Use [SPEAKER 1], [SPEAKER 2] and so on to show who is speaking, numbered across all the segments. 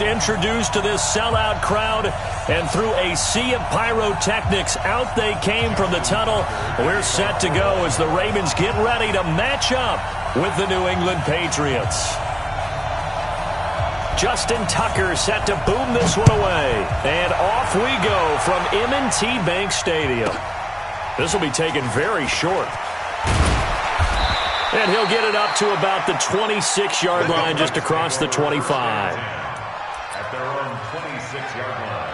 [SPEAKER 1] Introduced to this sellout crowd, and through a sea of pyrotechnics, out they came from the tunnel. We're set to go as the Ravens get ready to match up with the New England Patriots. Justin Tucker set to boom this one away, and off we go from M&T Bank Stadium. This will be taken very short. And he'll get it up to about the 26-yard line, just across the 25.
[SPEAKER 2] At their own 26-yard line.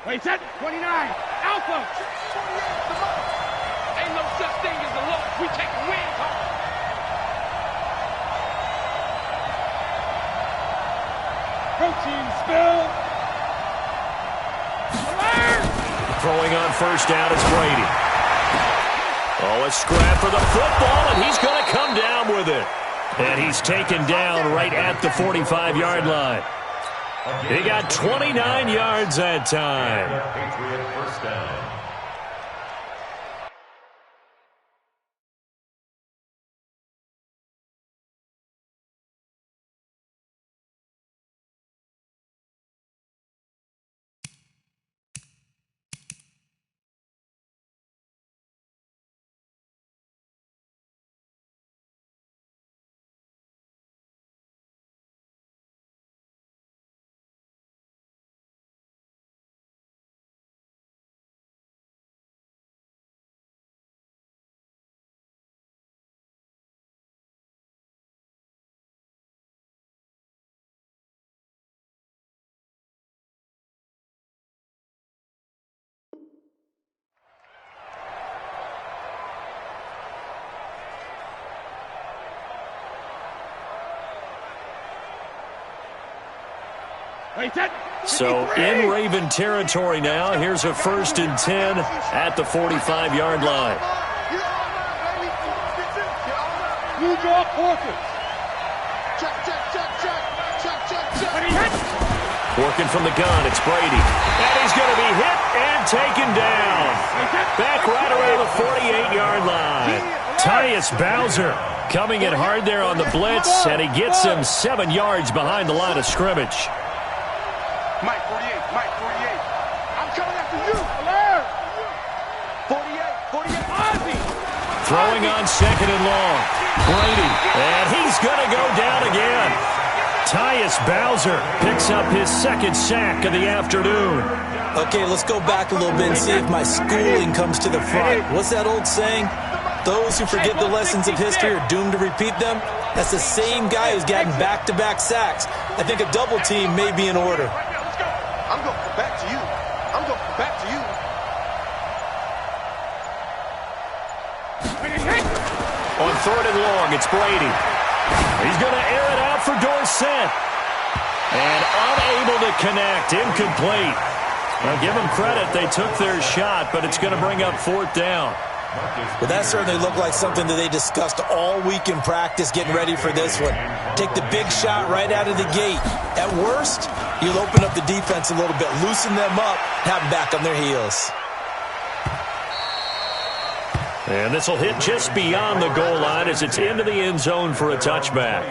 [SPEAKER 3] Wait, set 29, Alpha. Ain't no such thing as a loss. We take wins home. Protein spill. Alert!
[SPEAKER 1] Throwing on first down is Brady. Oh, a scrap for the football, and he's going to come down with it. And he's taken down right at the 45-yard line. He got 29 yards that time.
[SPEAKER 2] Patriot first down.
[SPEAKER 1] So in Raven territory now. Here's a 1st and 10 at the 45-yard line.
[SPEAKER 3] New draw quarters.
[SPEAKER 1] Working from the gun, it's Brady. And he's going to be hit and taken down. Back right around the 48-yard line. Tyus Bowser coming in hard there on the blitz, and he gets him 7 yards behind the line of scrimmage.
[SPEAKER 3] Mike 48, Mike 48. I'm coming after you. Alert! 48, 48. Ozzy!
[SPEAKER 1] Throwing on 2nd and long. Brady, and he's going to go down again. Tyus Bowser picks up his 2nd sack of the afternoon.
[SPEAKER 4] Okay, let's go back a little bit and see if my schooling comes to the front. What's that old saying? Those who forget the lessons of history are doomed to repeat them. That's the same guy who's getting back-to-back sacks. I think a double team may be in order.
[SPEAKER 3] I'm going back to you. I'm going back to you.
[SPEAKER 1] On 3rd and long, it's Brady. He's going to air it out for Dorsett. And unable to connect, incomplete. Now, give them credit. They took their shot, but it's going to bring up 4th down.
[SPEAKER 4] Well, that certainly looked like something that they discussed all week in practice getting ready for this one. Take the big shot right out of the gate. At worst, you'll open up the defense a little bit, loosen them up, have them back on their heels.
[SPEAKER 1] And this will hit just beyond the goal line as it's into the end zone for a touchback.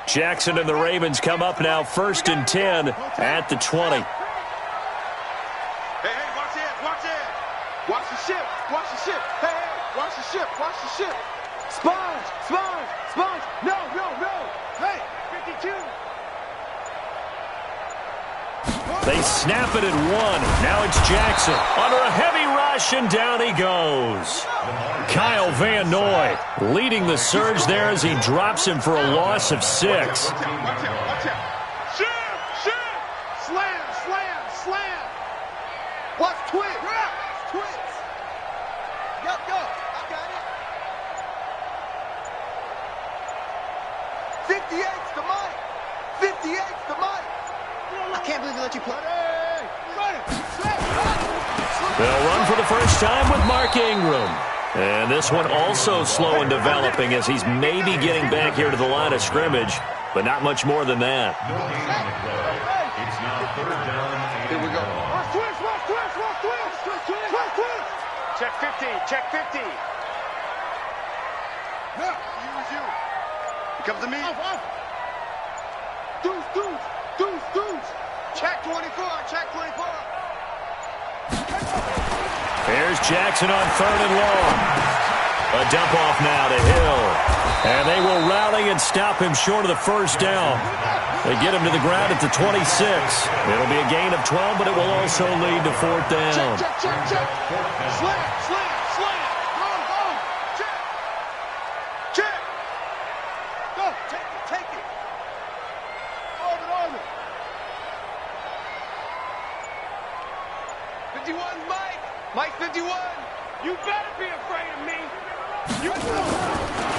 [SPEAKER 1] Jackson and the Ravens come up now 1st and 10 at the 20.
[SPEAKER 3] Hey, watch it, watch it. Watch the ship, watch the ship. Hey, watch the ship, watch the ship. Sponge, sponge, sponge. No, no, no. Hey, 52.
[SPEAKER 1] They snap it at 1. Now it's Jackson under a heavy rush, and down he goes. Kyle Van Noy leading the surge there as he drops him for a loss of 6.
[SPEAKER 3] Watch out, watch out. Ship, ship. Slam, slam, slam. Watch twist. Twist. Go, go. I got it. 58's the mic. 58's the mic. I can't believe they let you play.
[SPEAKER 1] They'll run for the first time with Mark Ingram. And this one also slow in developing as he's maybe getting back here to the line of scrimmage, but not much more than that.
[SPEAKER 2] It's now third down.
[SPEAKER 3] Here we go.
[SPEAKER 5] Check 50, check 50.
[SPEAKER 3] No, you. It comes to me. Deuce. Check 24, check 24.
[SPEAKER 1] Here's Jackson on third and long. A dump off now to Hill. And they will rally and stop him short of the first down. They get him to the ground at the 26. It'll be a gain of 12, but it will also lead to fourth down.
[SPEAKER 3] Check. Slam. Go. Check. Go, take it. Orbit. 51's Mike. Mike 51.
[SPEAKER 5] You better be afraid of me.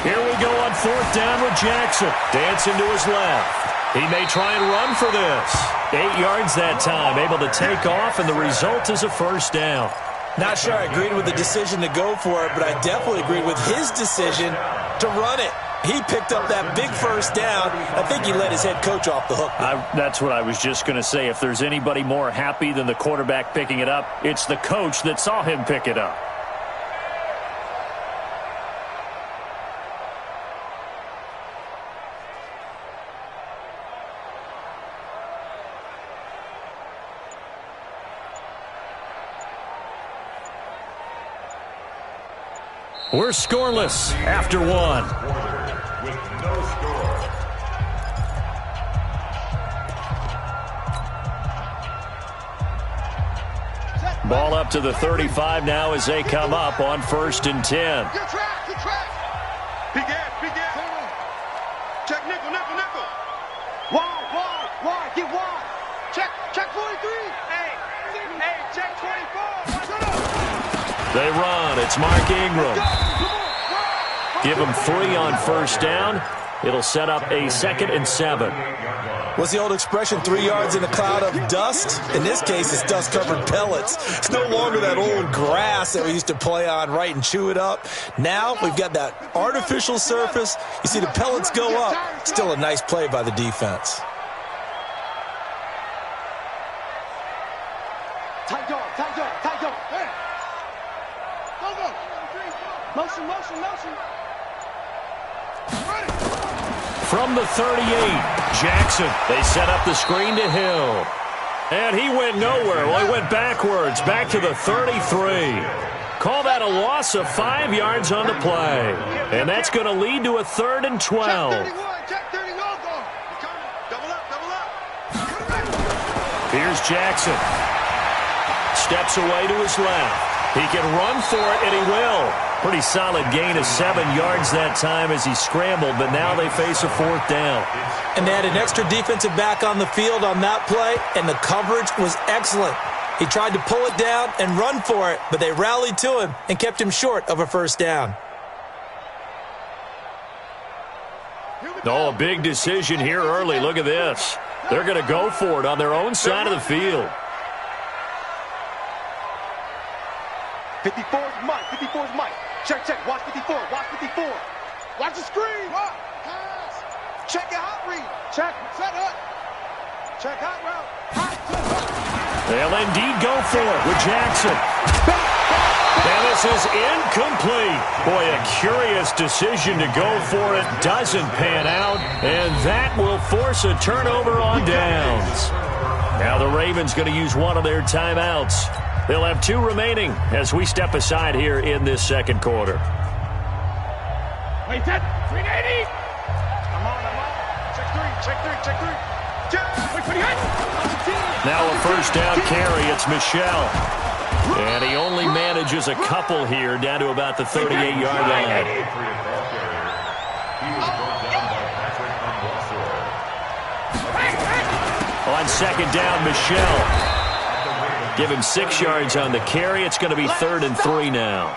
[SPEAKER 1] Here we go on fourth down with Jackson. Dancing to his left. He may try and run for this. 8 yards that time, able to take off, and the result is a first down.
[SPEAKER 4] Not sure I agreed with the decision to go for it, but I definitely agreed with his decision to run it. He picked up that big first down. I think he let his head coach off the hook.
[SPEAKER 1] That's what I was just going to say. If there's anybody more happy than the quarterback picking it up, it's the coach that saw him pick it up. We're scoreless after one.
[SPEAKER 2] With no score.
[SPEAKER 1] Ball up to the 35 now as they come up on 1st and 10.
[SPEAKER 3] Good track. Big ass. Check nickel. Wide, get wide. Check 43.
[SPEAKER 5] Hey, check 24.
[SPEAKER 1] They run. It's Mark Ingram. Give him 3 on first down. It'll set up a 2nd and 7.
[SPEAKER 4] What's the old expression, 3 yards in a cloud of dust? In this case, it's dust-covered pellets. It's no longer that old grass that we used to play on, right, and chew it up. Now we've got that artificial surface. You see the pellets go up. Still a nice play by the defense.
[SPEAKER 3] Tight dog. Hey. Go. Motion. Ready.
[SPEAKER 1] From the 38, Jackson. They set up the screen to Hill. And he went nowhere. Well, he went backwards, back to the 33. Call that a loss of 5 yards on the play. And that's going to lead to a 3rd and 12.
[SPEAKER 3] Check 31, go. Double up.
[SPEAKER 1] Here's Jackson. Steps away to his left. He can run for it, and he will. Pretty solid gain of 7 yards that time as he scrambled, but now they face a 4th down.
[SPEAKER 4] And they had an extra defensive back on the field on that play, and the coverage was excellent. He tried to pull it down and run for it, but they rallied to him and kept him short of a first down.
[SPEAKER 1] Oh, a big decision here early. Look at this. They're going to go for it on their own side of the field.
[SPEAKER 3] 54's Mike. Check. Watch 54. Watch the screen. Pass. Check your hot read. Check. Set up. Check hot route.
[SPEAKER 1] They'll indeed go for it with Jackson. And this is incomplete. Boy, a curious decision to go for it. Doesn't pan out. And that will force a turnover on downs. Now the Ravens going to use one of their timeouts. They'll have 2 remaining as we step aside here in this second quarter.
[SPEAKER 5] Wait, that 380.
[SPEAKER 3] I'm on. Check three.
[SPEAKER 5] Wait, pretty good.
[SPEAKER 1] Now a first down carry. It's Michelle. And he only manages a couple here down to about the 38-yard line. On second down, Michelle. Give him 6 yards on the carry. It's going to be 3rd and 3 now.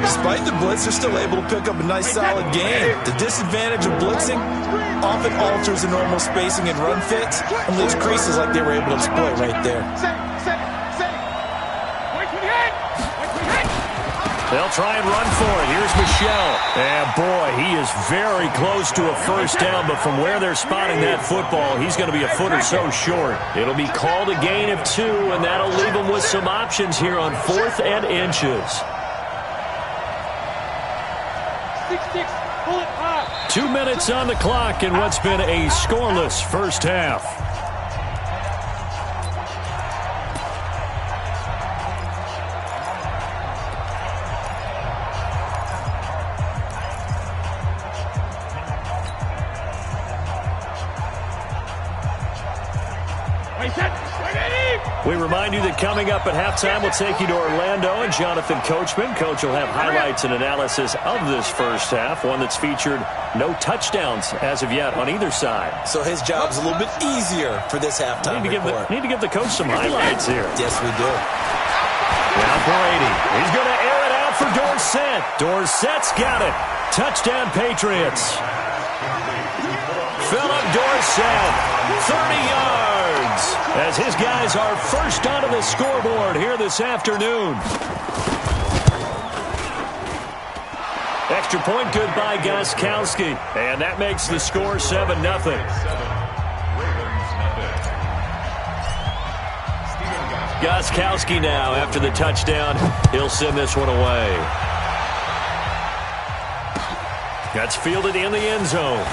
[SPEAKER 4] Despite the blitz, they're still able to pick up a nice, solid gain. The disadvantage of blitzing often alters the normal spacing and run fits and leaves creases like they were able to exploit right there.
[SPEAKER 1] They'll try and run for it. Here's Michelle. And boy, he is very close to a first down, but from where they're spotting that football, he's going to be a foot or so short. It'll be called a gain of 2, and that'll leave him with some options here on 4th and inches. 2 minutes on the clock in what's been a scoreless first half. We remind you that coming up at halftime, we'll take you to Orlando and Jonathan Coachman. Coach will have highlights and analysis of this first half, one that's featured no touchdowns as of yet on either side.
[SPEAKER 4] So his job's a little bit easier for this halftime report.
[SPEAKER 1] Need to give the coach some highlights here.
[SPEAKER 4] Yes, we do.
[SPEAKER 1] Now Brady. He's going to air it out for Dorsett. Dorsett's got it. Touchdown, Patriots. Philip Dorsett, 30 yards, as his guys are first onto the scoreboard here this afternoon. Extra point good by Gostkowski, and that makes the score 7-0. Gostkowski now, after the touchdown, he'll send this one away. That's fielded in the end zone.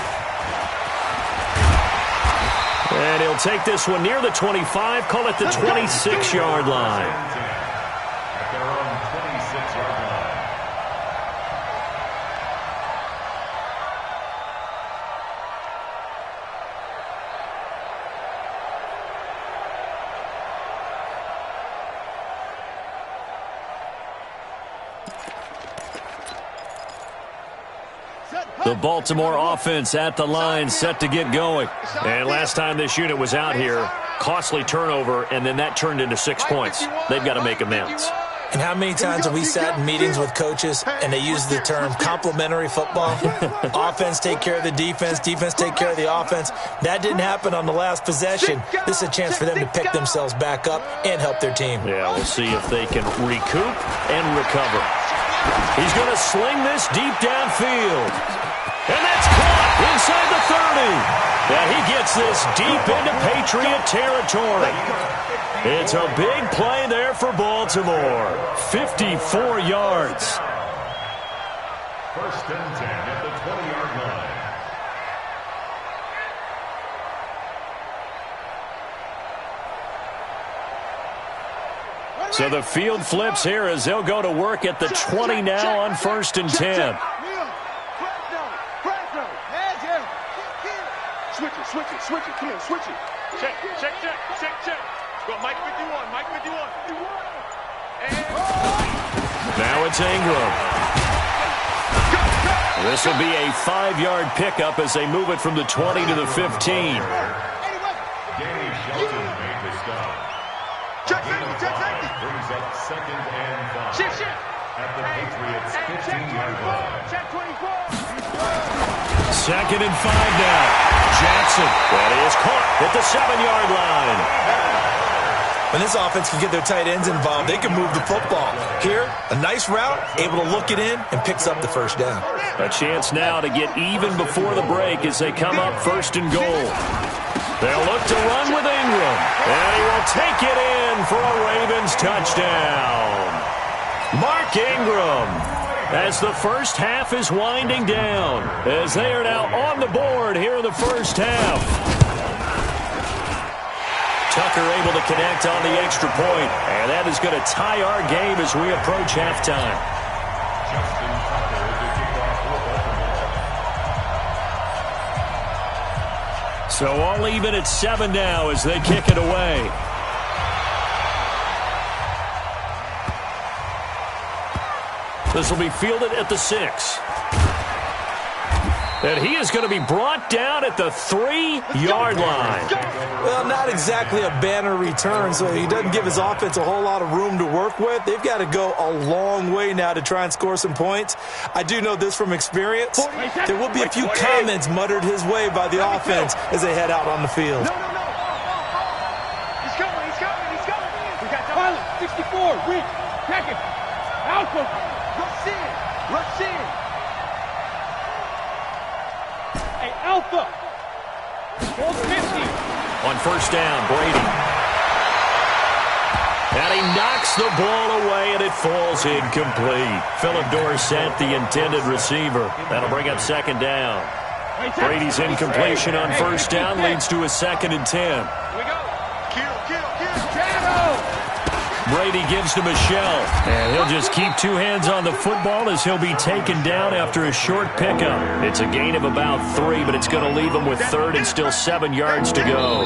[SPEAKER 1] And he'll take this one near the 25, call it the 26-yard line.
[SPEAKER 2] At their own 26-yard line.
[SPEAKER 1] The Baltimore offense at the line, set to get going. And last time this unit was out here, costly turnover, and then that turned into 6 points. They've got to make amends.
[SPEAKER 4] And how many times have we sat in meetings with coaches and they use the term complementary football? Offense take care of the defense, defense take care of the offense. That didn't happen on the last possession. This is a chance for them to pick themselves back up and help their team.
[SPEAKER 1] Yeah, we'll see if they can recoup and recover. He's going to sling this deep downfield. And that's caught inside the 30. Yeah, he gets this deep into Patriot territory. It's a big play there for Baltimore. 54 yards.
[SPEAKER 2] First and 10 at the 20-yard line.
[SPEAKER 1] So the field flips here as they'll go to work at the 20 now on 1st and 10.
[SPEAKER 3] Switch it, come on, switch it.
[SPEAKER 5] Check. Go, Mike 51, Mike 51.
[SPEAKER 1] Now it's Ingram. This will be a 5-yard pickup as they move it from the 20 to the 15.
[SPEAKER 2] Danny Shelton made the stop.
[SPEAKER 3] Check.
[SPEAKER 2] Brings up 2nd and 5.
[SPEAKER 5] Shift.
[SPEAKER 2] At the Patriots' 15-yard line.
[SPEAKER 5] Check 24.
[SPEAKER 1] 2nd and 5 now. Jackson. That is caught at the 7-yard line.
[SPEAKER 4] When this offense can get their tight ends involved, they can move the football. Here, a nice route, able to look it in, and picks up the first down.
[SPEAKER 1] A chance now to get even before the break as they come up 1st and goal. They'll look to run with Ingram. And he will take it in for a Ravens touchdown. Mark Ingram, as the first half is winding down, as they are now on the board here in the first half. Tucker able to connect on the extra point, and that is going to tie our game as we approach halftime.
[SPEAKER 2] Justin Tucker to kick off for Baltimore.
[SPEAKER 1] So all even at 7 now as they kick it away. This will be fielded at the 6. And he is going to be brought down at the 3-yard line.
[SPEAKER 4] Well, not exactly a banner return, so he doesn't give his offense a whole lot of room to work with. They've got to go a long way now to try and score some points. I do know this from experience. There will be a few comments muttered his way by the offense as they head out on the field.
[SPEAKER 5] No. He's coming. We got Tyler, 64, weak. Check him. Alpha.
[SPEAKER 3] Rush in.
[SPEAKER 5] Hey, Alpha. 450.
[SPEAKER 1] On first down, Brady. And he knocks the ball away, and it falls incomplete. Philip Dorsett, the intended receiver. That'll bring up second down. Brady's incompletion on first down leads to a 2nd and 10.
[SPEAKER 5] Here we go. Kill. Shadow.
[SPEAKER 1] Brady gives to Michelle, and he'll just keep 2 hands on the football as he'll be taken down after a short pickup. It's a gain of about 3, but it's going to leave him with 3rd and still 7 yards to go.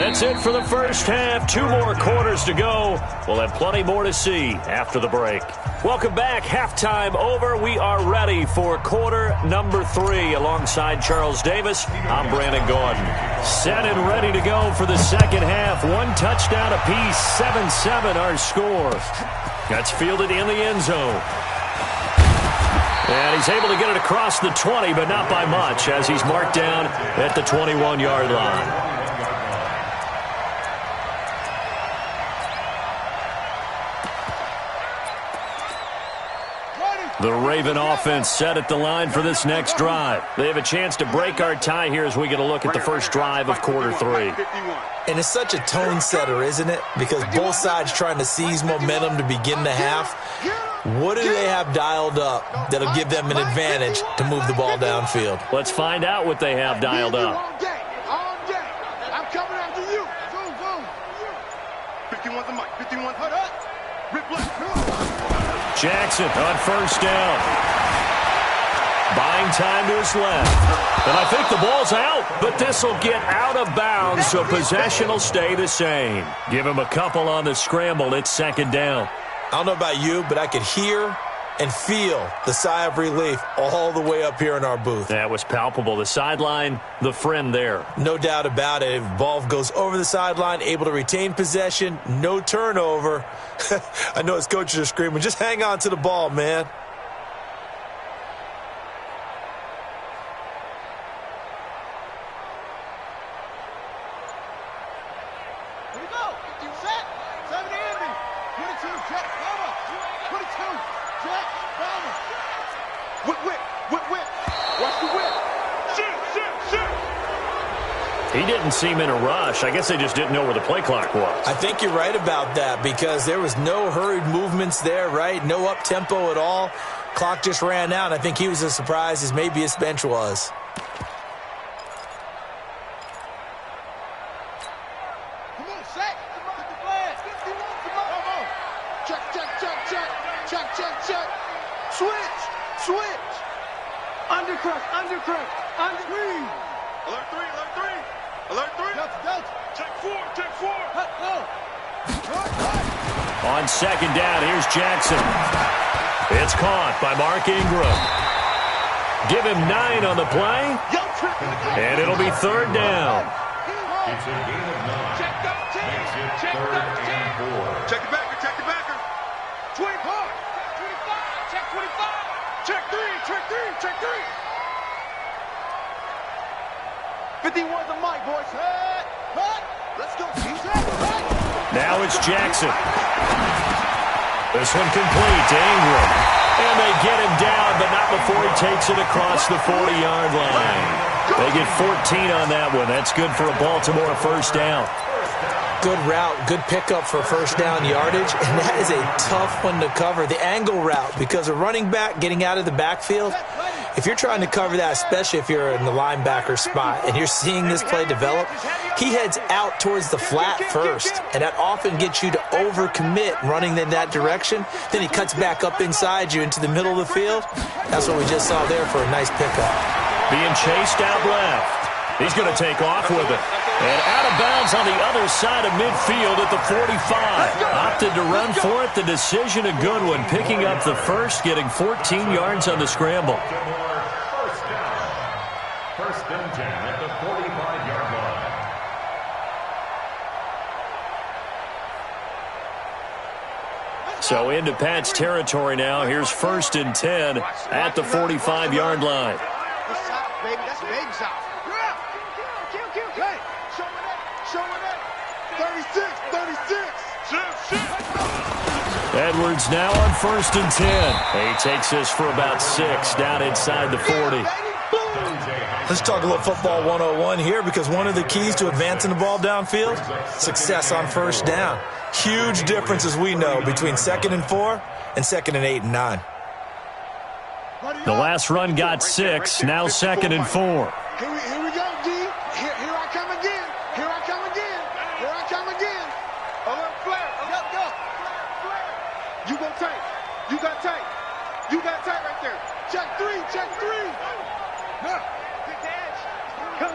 [SPEAKER 1] That's it for the first half. 2 more quarters to go. We'll have plenty more to see after the break. Welcome back. Halftime over. We are ready for quarter number 3. Alongside Charles Davis, I'm Brandon Gordon. Set and ready to go for the second half. 1 touchdown apiece, 7-7 our score. That's fielded in the end zone. And he's able to get it across the 20, but not by much, as he's marked down at the 21-yard line. The Raven offense set at the line for this next drive. They have a chance to break our tie here as we get a look at the first drive of quarter 3.
[SPEAKER 4] And it's such a tone setter, isn't it? Because both sides trying to seize momentum to begin the half. What do they have dialed up that'll give them an advantage to move the ball downfield?
[SPEAKER 1] Let's find out what they have dialed up.
[SPEAKER 3] All day. I'm coming after you.
[SPEAKER 5] 51's the mic. 51. Hold up. Rip left.
[SPEAKER 1] Jackson on first down. Buying time to his left. And I think the ball's out, but this will get out of bounds, so possession will stay the same. Give him a couple on the scramble. It's second down.
[SPEAKER 4] I don't know about you, but I could hear and feel the sigh of relief all the way up here in our booth.
[SPEAKER 1] That was palpable. The sideline, the friend there.
[SPEAKER 4] No doubt about it. If ball goes over the sideline, able to retain possession, no turnover. I know his coaches are screaming, just hang on to the ball, man.
[SPEAKER 3] Here we go. You set. 7 Andy. 22. Check. Bomber. 22. Check. Bomber. Whip. Watch the whip.
[SPEAKER 5] Shoot.
[SPEAKER 1] He didn't seem in a rush. I guess they just didn't know where the play clock was.
[SPEAKER 4] I think you're right about that because there was no hurried movements there, right? No up-tempo at all. Clock just ran out. I think he was as surprised as maybe his bench was.
[SPEAKER 3] Come on, Sack. Come on, the flag. 51. Come on. Check. Switch. Undercrush. Undercree.
[SPEAKER 5] Alert 3.
[SPEAKER 3] Delta.
[SPEAKER 5] Check 4.
[SPEAKER 1] On second down, here's Jackson. It's caught by Mark Ingram. Give him 9 on the play, and it'll be third down.
[SPEAKER 2] It's a gain of 9.
[SPEAKER 5] Check the
[SPEAKER 2] Makes it 3rd and 4.
[SPEAKER 5] Check the backer. 25. Check 25. Check 3.
[SPEAKER 3] 51's the mic, boys. Let's go.
[SPEAKER 1] Now it's Jackson. This one complete to Ingram. And they get him down, but not before he takes it across the 40-yard line. They get 14 on that one. That's good for a Baltimore first down.
[SPEAKER 4] Good route, good pickup for first down yardage, and that is a tough one to cover, the angle route, because a running back getting out of the backfield, if you're trying to cover that, especially if you're in the linebacker spot and you're seeing this play develop, he heads out towards the flat first, and that often gets you to overcommit running in that direction. Then he cuts back up inside you into the middle of the field. That's what we just saw there for a nice pickup.
[SPEAKER 1] Being chased out left. He's going to take off with it. And out of bounds on the other side of midfield at the 45. Opted to run for it. The decision a good one. Picking up the first, getting 14 yards on the scramble.
[SPEAKER 2] First and 10 at the 45-yard line.
[SPEAKER 1] So into Pat's territory now. Here's first and 10 at the 45-yard line.
[SPEAKER 3] That's south, baby. That's baby south. Kill. Hey, show me that. 36.
[SPEAKER 1] Edwards now on first and 10. He takes this for about 6 down inside the 40.
[SPEAKER 4] Let's talk a little football 101 here, because one of the keys to advancing the ball downfield, success on first down. Huge difference, as we know, between 2nd and 4 and 2nd and 8 and 9.
[SPEAKER 1] The last run got 6, now 2nd and 4.
[SPEAKER 3] Here we go, D. Here I come again. A little flare. Go. You got tight right there. Check three. Get the edge. Come.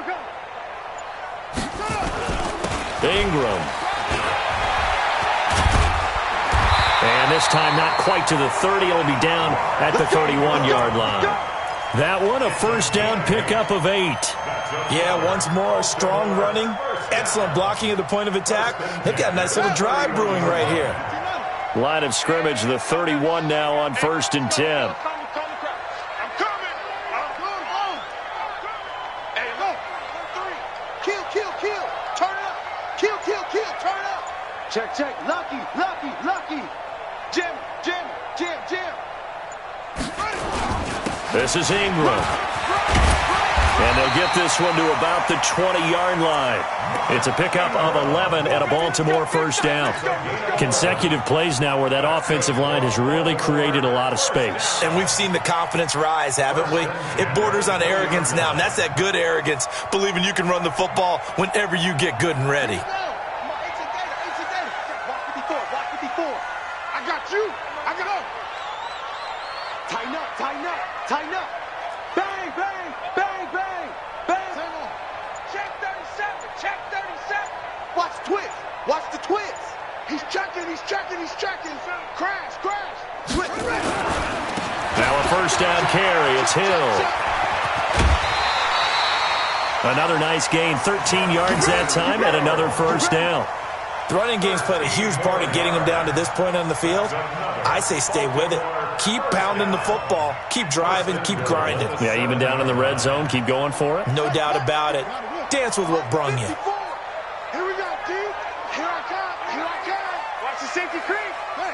[SPEAKER 1] Ingram. And this time not quite to the 30. It'll be down at the 31-yard line. That one a first down pickup of 8.
[SPEAKER 4] Yeah, once more, strong running, excellent blocking at the point of attack. They've got a nice little drive brewing right here.
[SPEAKER 1] Line of scrimmage, the 31 now on first and 10.
[SPEAKER 3] I'm coming. Hey, look. 3. Kill. Turn it up. Kill. Turn it up. Check. Lucky. Jim.
[SPEAKER 1] This is Ingram. And they'll get this one to about the 20-yard line. It's a pickup of 11 and a Baltimore first down. Consecutive plays now where that offensive line has really created a lot of space.
[SPEAKER 4] And we've seen the confidence rise, haven't we? It borders on arrogance now, and that's that good arrogance, believing you can run the football whenever you get good and ready.
[SPEAKER 3] Block 54. I got you. I got up. Tighten up. Bang. Check 37. Watch the twist. He's checking. Crash. Twist.
[SPEAKER 1] Now a first down carry. It's Hill. Another nice gain, 13 yards that time, and another first down.
[SPEAKER 4] The running game's played a huge part in getting them down to this point on the field. I say stay with it. Keep pounding the football. Keep driving. Keep grinding.
[SPEAKER 1] Yeah, even down in the red zone, keep going for it.
[SPEAKER 4] No doubt about it. Dance with what brung you.
[SPEAKER 3] Here we go, D. Here I come. Watch the safety creep. Hey.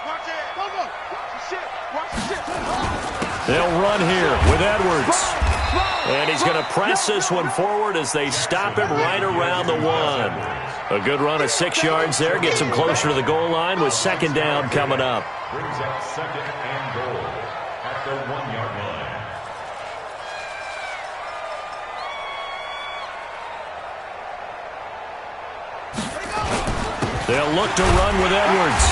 [SPEAKER 3] Watch it. Go. Watch the shit.
[SPEAKER 1] They'll run here with Edwards. And he's going to press this one forward as they stop him right around the 1. A good run of 6 yards there. Gets him closer to the goal line with second down coming up.
[SPEAKER 2] Brings up 2nd and goal at the 1-yard line.
[SPEAKER 1] They'll look to run with Edwards.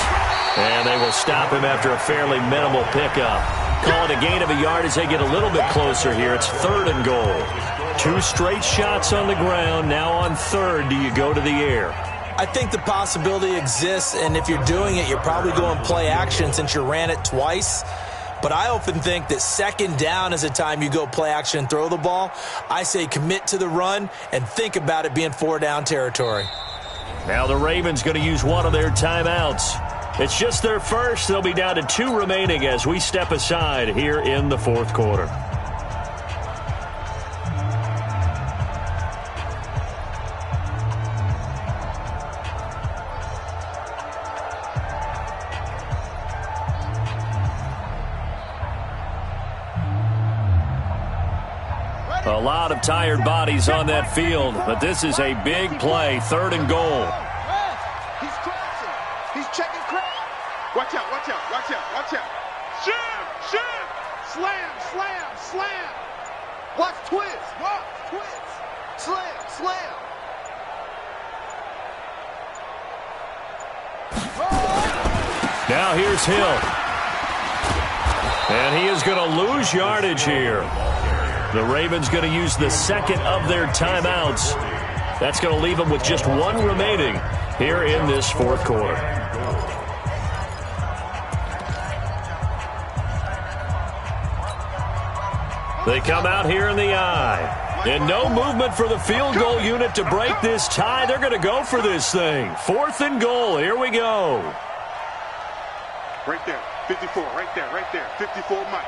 [SPEAKER 1] And they will stop him after a fairly minimal pickup. Call it a gain of a yard as they get a little bit closer here. It's 3rd and goal. 2 straight shots on the ground. Now on 3rd, do you go to the air?
[SPEAKER 4] I think the possibility exists, and if you're doing it, you're probably going play action since you ran it twice. But I often think that second down is a time you go play action and throw the ball. I say commit to the run and think about it being 4-down territory.
[SPEAKER 1] Now the Ravens going to use one of their timeouts. It's just their first. They'll be down to 2 remaining as we step aside here in the 4th quarter. A lot of tired bodies on that field, but this is a big play, 3rd and goal.
[SPEAKER 3] He's crashing. He's checking crash. Watch out. Shim. Slam. Watch twist. Slam.
[SPEAKER 1] Now here's Hill. And he is going to lose yardage here. The Ravens going to use the second of their timeouts. That's going to leave them with just 1 remaining here in this 4th quarter. They come out here in the I. And no movement for the field goal unit to break this tie. They're going to go for this thing. 4th and goal. Here we go.
[SPEAKER 3] Right there. 54. Right there. 54, Mike.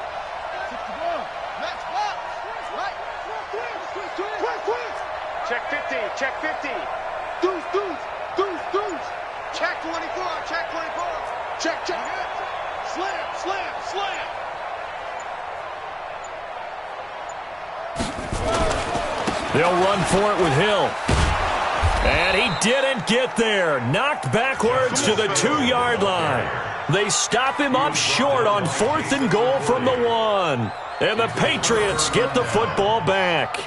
[SPEAKER 3] 61. Max box. Right.
[SPEAKER 5] Check 50. Check 50.
[SPEAKER 3] Deuce. Check 24. Check 24. Check. Slam.
[SPEAKER 1] They'll run for it with Hill. And he didn't get there. Knocked backwards to the 2-yard line. They stop him up short on 4th and goal from the 1. And the Patriots get the football back.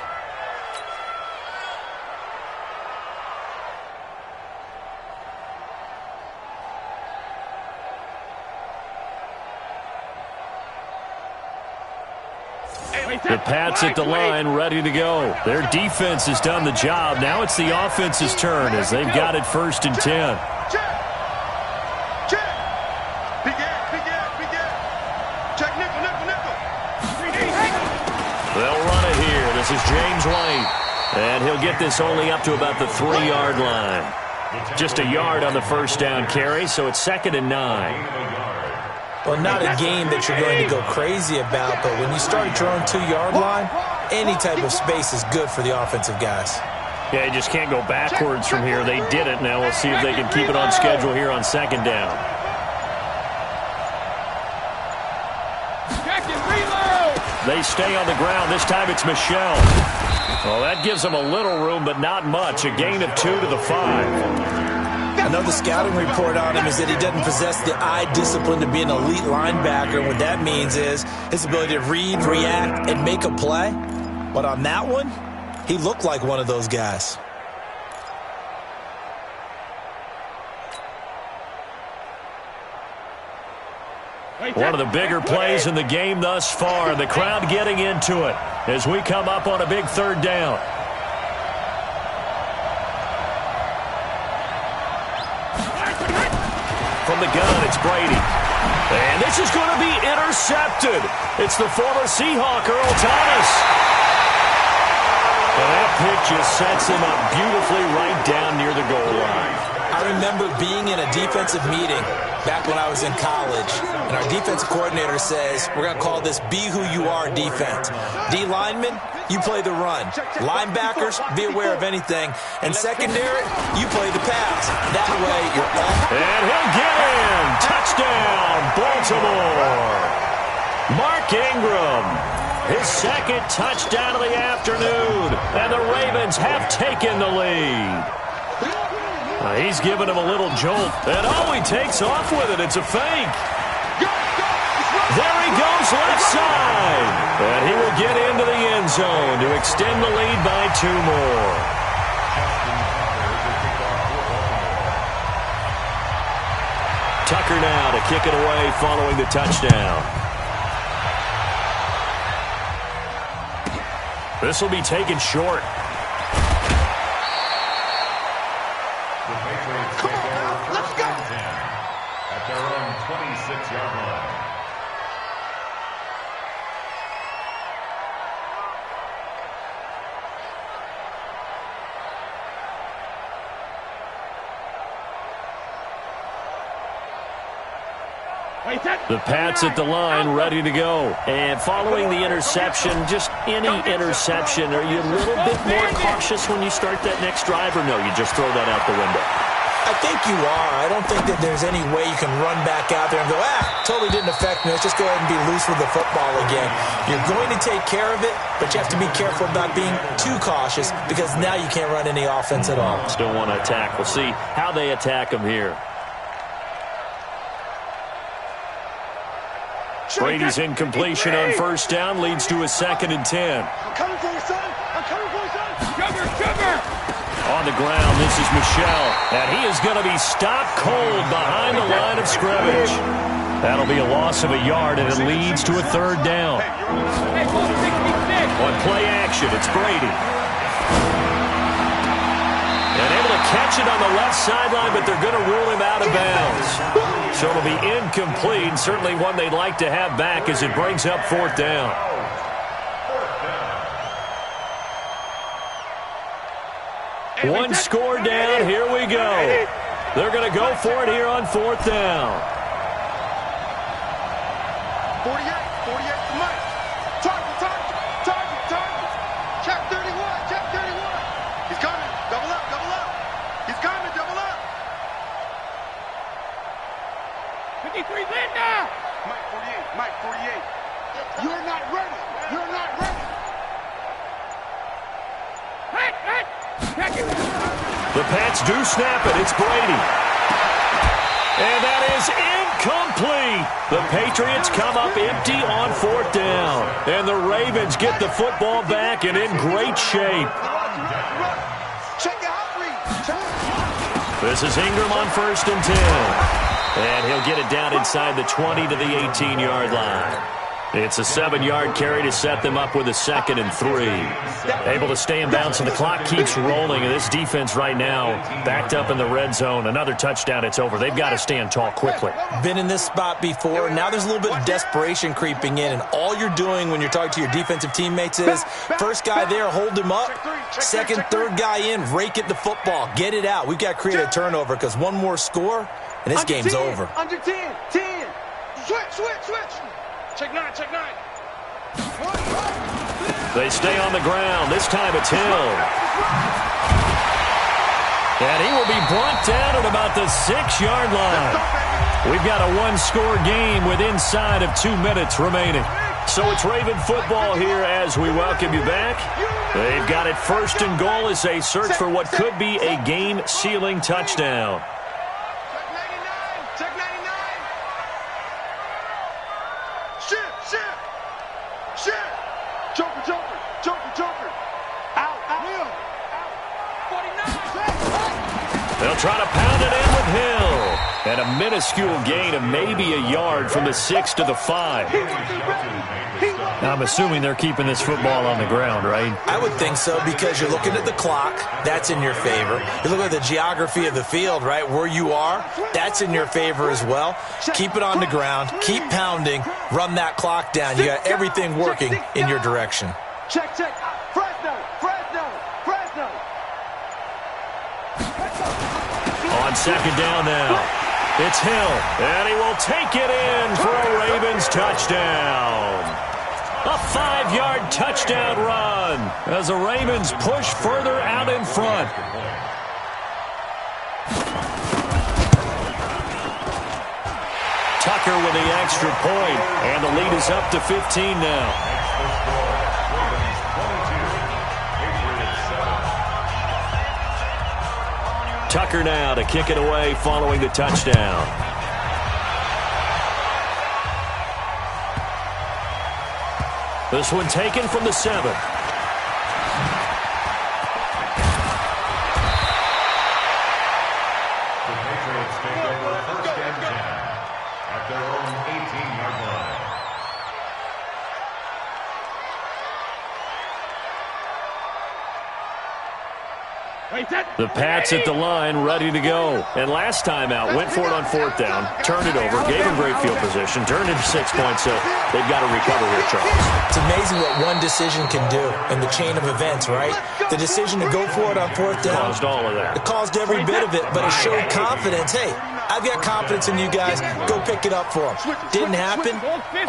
[SPEAKER 1] The Pats at the line, ready to go. Their defense has done the job. Now it's the offense's turn as they've got it 1st and 10.
[SPEAKER 3] Check nickel.
[SPEAKER 1] They'll run it here. This is James White. And he'll get this only up to about the 3-yard line. Just a yard on the first down carry, so it's 2nd and 9.
[SPEAKER 4] Well, not a game that you're going to go crazy about, but when you start at your own 2-yard line, any type of space is good for the offensive guys.
[SPEAKER 1] Yeah, you just can't go backwards from here. They did it. Now we'll see if they can keep it on schedule here on 2nd down. They stay on the ground. This time it's Michelle. Well, that gives them a little room, but not much. A gain of 2 to the 5.
[SPEAKER 4] I know the scouting report on him is that he doesn't possess the eye discipline to be an elite linebacker. What that means is his ability to read, react, and make a play. But on that one, he looked like one of those guys.
[SPEAKER 1] One of the bigger plays in the game thus far. The crowd getting into it as we come up on a big 3rd down. From the gun, it's Brady. And this is going to be intercepted. It's the former Seahawk, Earl Thomas. And that pick just sets him up beautifully right down near the goal line.
[SPEAKER 4] I remember being in a defensive meeting back when I was in college, and our defensive coordinator says, we're going to call this Be Who You Are defense. D linemen, you play the run. Linebackers, be aware of anything. And secondary, you play the pass. That way, you're off.
[SPEAKER 1] And he'll get in. Touchdown, Baltimore. Mark Ingram, his 2nd touchdown of the afternoon. And the Ravens have taken the lead. He's giving him a little jolt, and he takes off with it. It's a fake. There he goes left side. And he will get into the end zone to extend the lead by 2 more. Tucker now to kick it away following the touchdown. This will be taken short.
[SPEAKER 2] At their own 26-yard line.
[SPEAKER 1] The Pats at the line, ready to go. And following the interception, just any interception, are you a little bit more cautious when you start that next drive, or no, you just throw that out the window?
[SPEAKER 4] I think you are. I don't think that there's any way you can run back out there and go, totally didn't affect me. Let's just go ahead and be loose with the football again. You're going to take care of it, but you have to be careful about being too cautious because now you can't run any offense at all.
[SPEAKER 1] Still want to attack. We'll see how they attack them here. Brady's incompletion on 1st down leads to a 2nd and 10.
[SPEAKER 5] I'm coming for you, son. I'm coming for you, son. Sugar.
[SPEAKER 1] On the ground, this is Michelle, and he is going to be stopped cold behind the line of scrimmage. That'll be a loss of a yard, and it leads to a 3rd down. On play action, it's Brady. And able to catch it on the left sideline, but they're going to rule him out of bounds. So it'll be incomplete, certainly one they'd like to have back as it brings up 4th down. One score down. Here we go. They're going to go for it here on 4th down.
[SPEAKER 3] 48 to Mike. Target. Check 31. He's coming. Double up. He's coming. Double up.
[SPEAKER 5] 53's in now.
[SPEAKER 3] Mike 48. You're not ready.
[SPEAKER 1] The Pats do snap it. It's Brady. And that is incomplete. The Patriots come up empty on 4th down. And the Ravens get the football back and in great shape. This is Ingram on 1st and 10. And he'll get it down inside the 20 to the 18-yard line. It's a 7-yard carry to set them up with a 2nd and 3. Able to stay in bounds, and the clock keeps rolling. And this defense right now backed up in the red zone. Another touchdown, it's over. They've got to stand tall quickly.
[SPEAKER 4] Been in this spot before. Now there's a little bit of desperation creeping in. And all you're doing when you're talking to your defensive teammates is, first guy there, hold him up. Second, third guy in, rake at the football. Get it out. We've got to create a turnover because one more score, and this game's over.
[SPEAKER 3] Under 10. Switch. Check 9.
[SPEAKER 1] They stay on the ground. This time it's Hill. And he will be brought down at about the 6-yard line. We've got a one-score game with inside of 2 minutes remaining. So it's Raven football here as we welcome you back. They've got it 1st and goal as they search for what could be a game-sealing touchdown.
[SPEAKER 3] Check 99. Shit. Joker. Out. 49.
[SPEAKER 1] They'll try to pound it in with Hill. And a minuscule gain of maybe a yard from the 6 to the 5. Now, I'm assuming they're keeping this football on the ground, right?
[SPEAKER 4] I would think so because you're looking at the clock. That's in your favor. You're looking at the geography of the field, right? Where you are, that's in your favor as well. Keep it on the ground. Keep pounding. Run that clock down. You got everything working in your direction.
[SPEAKER 3] Check. Fresno.
[SPEAKER 1] On 2nd down now. It's Hill, and he will take it in for a Ravens touchdown. A 5-yard touchdown run as the Ravens push further out in front. Tucker with the extra point, and the lead is up to 15 now. Tucker now to kick it away following the touchdown. This one taken from the 7.
[SPEAKER 2] The Patriots take over 1st and 10 at their own 18-yard line.
[SPEAKER 1] The Pats at the line, ready to go. And last time out, went for it on 4th down, turned it over, gave them great field position, turned into 6 points, so they've got to recover here, Charles.
[SPEAKER 4] It's amazing what one decision can do in the chain of events, right? The decision to go for it on 4th down.
[SPEAKER 1] Caused all of that.
[SPEAKER 4] It caused every bit of it, but it showed confidence. Hey, I've got confidence in you guys. Go pick it up for them. Didn't happen.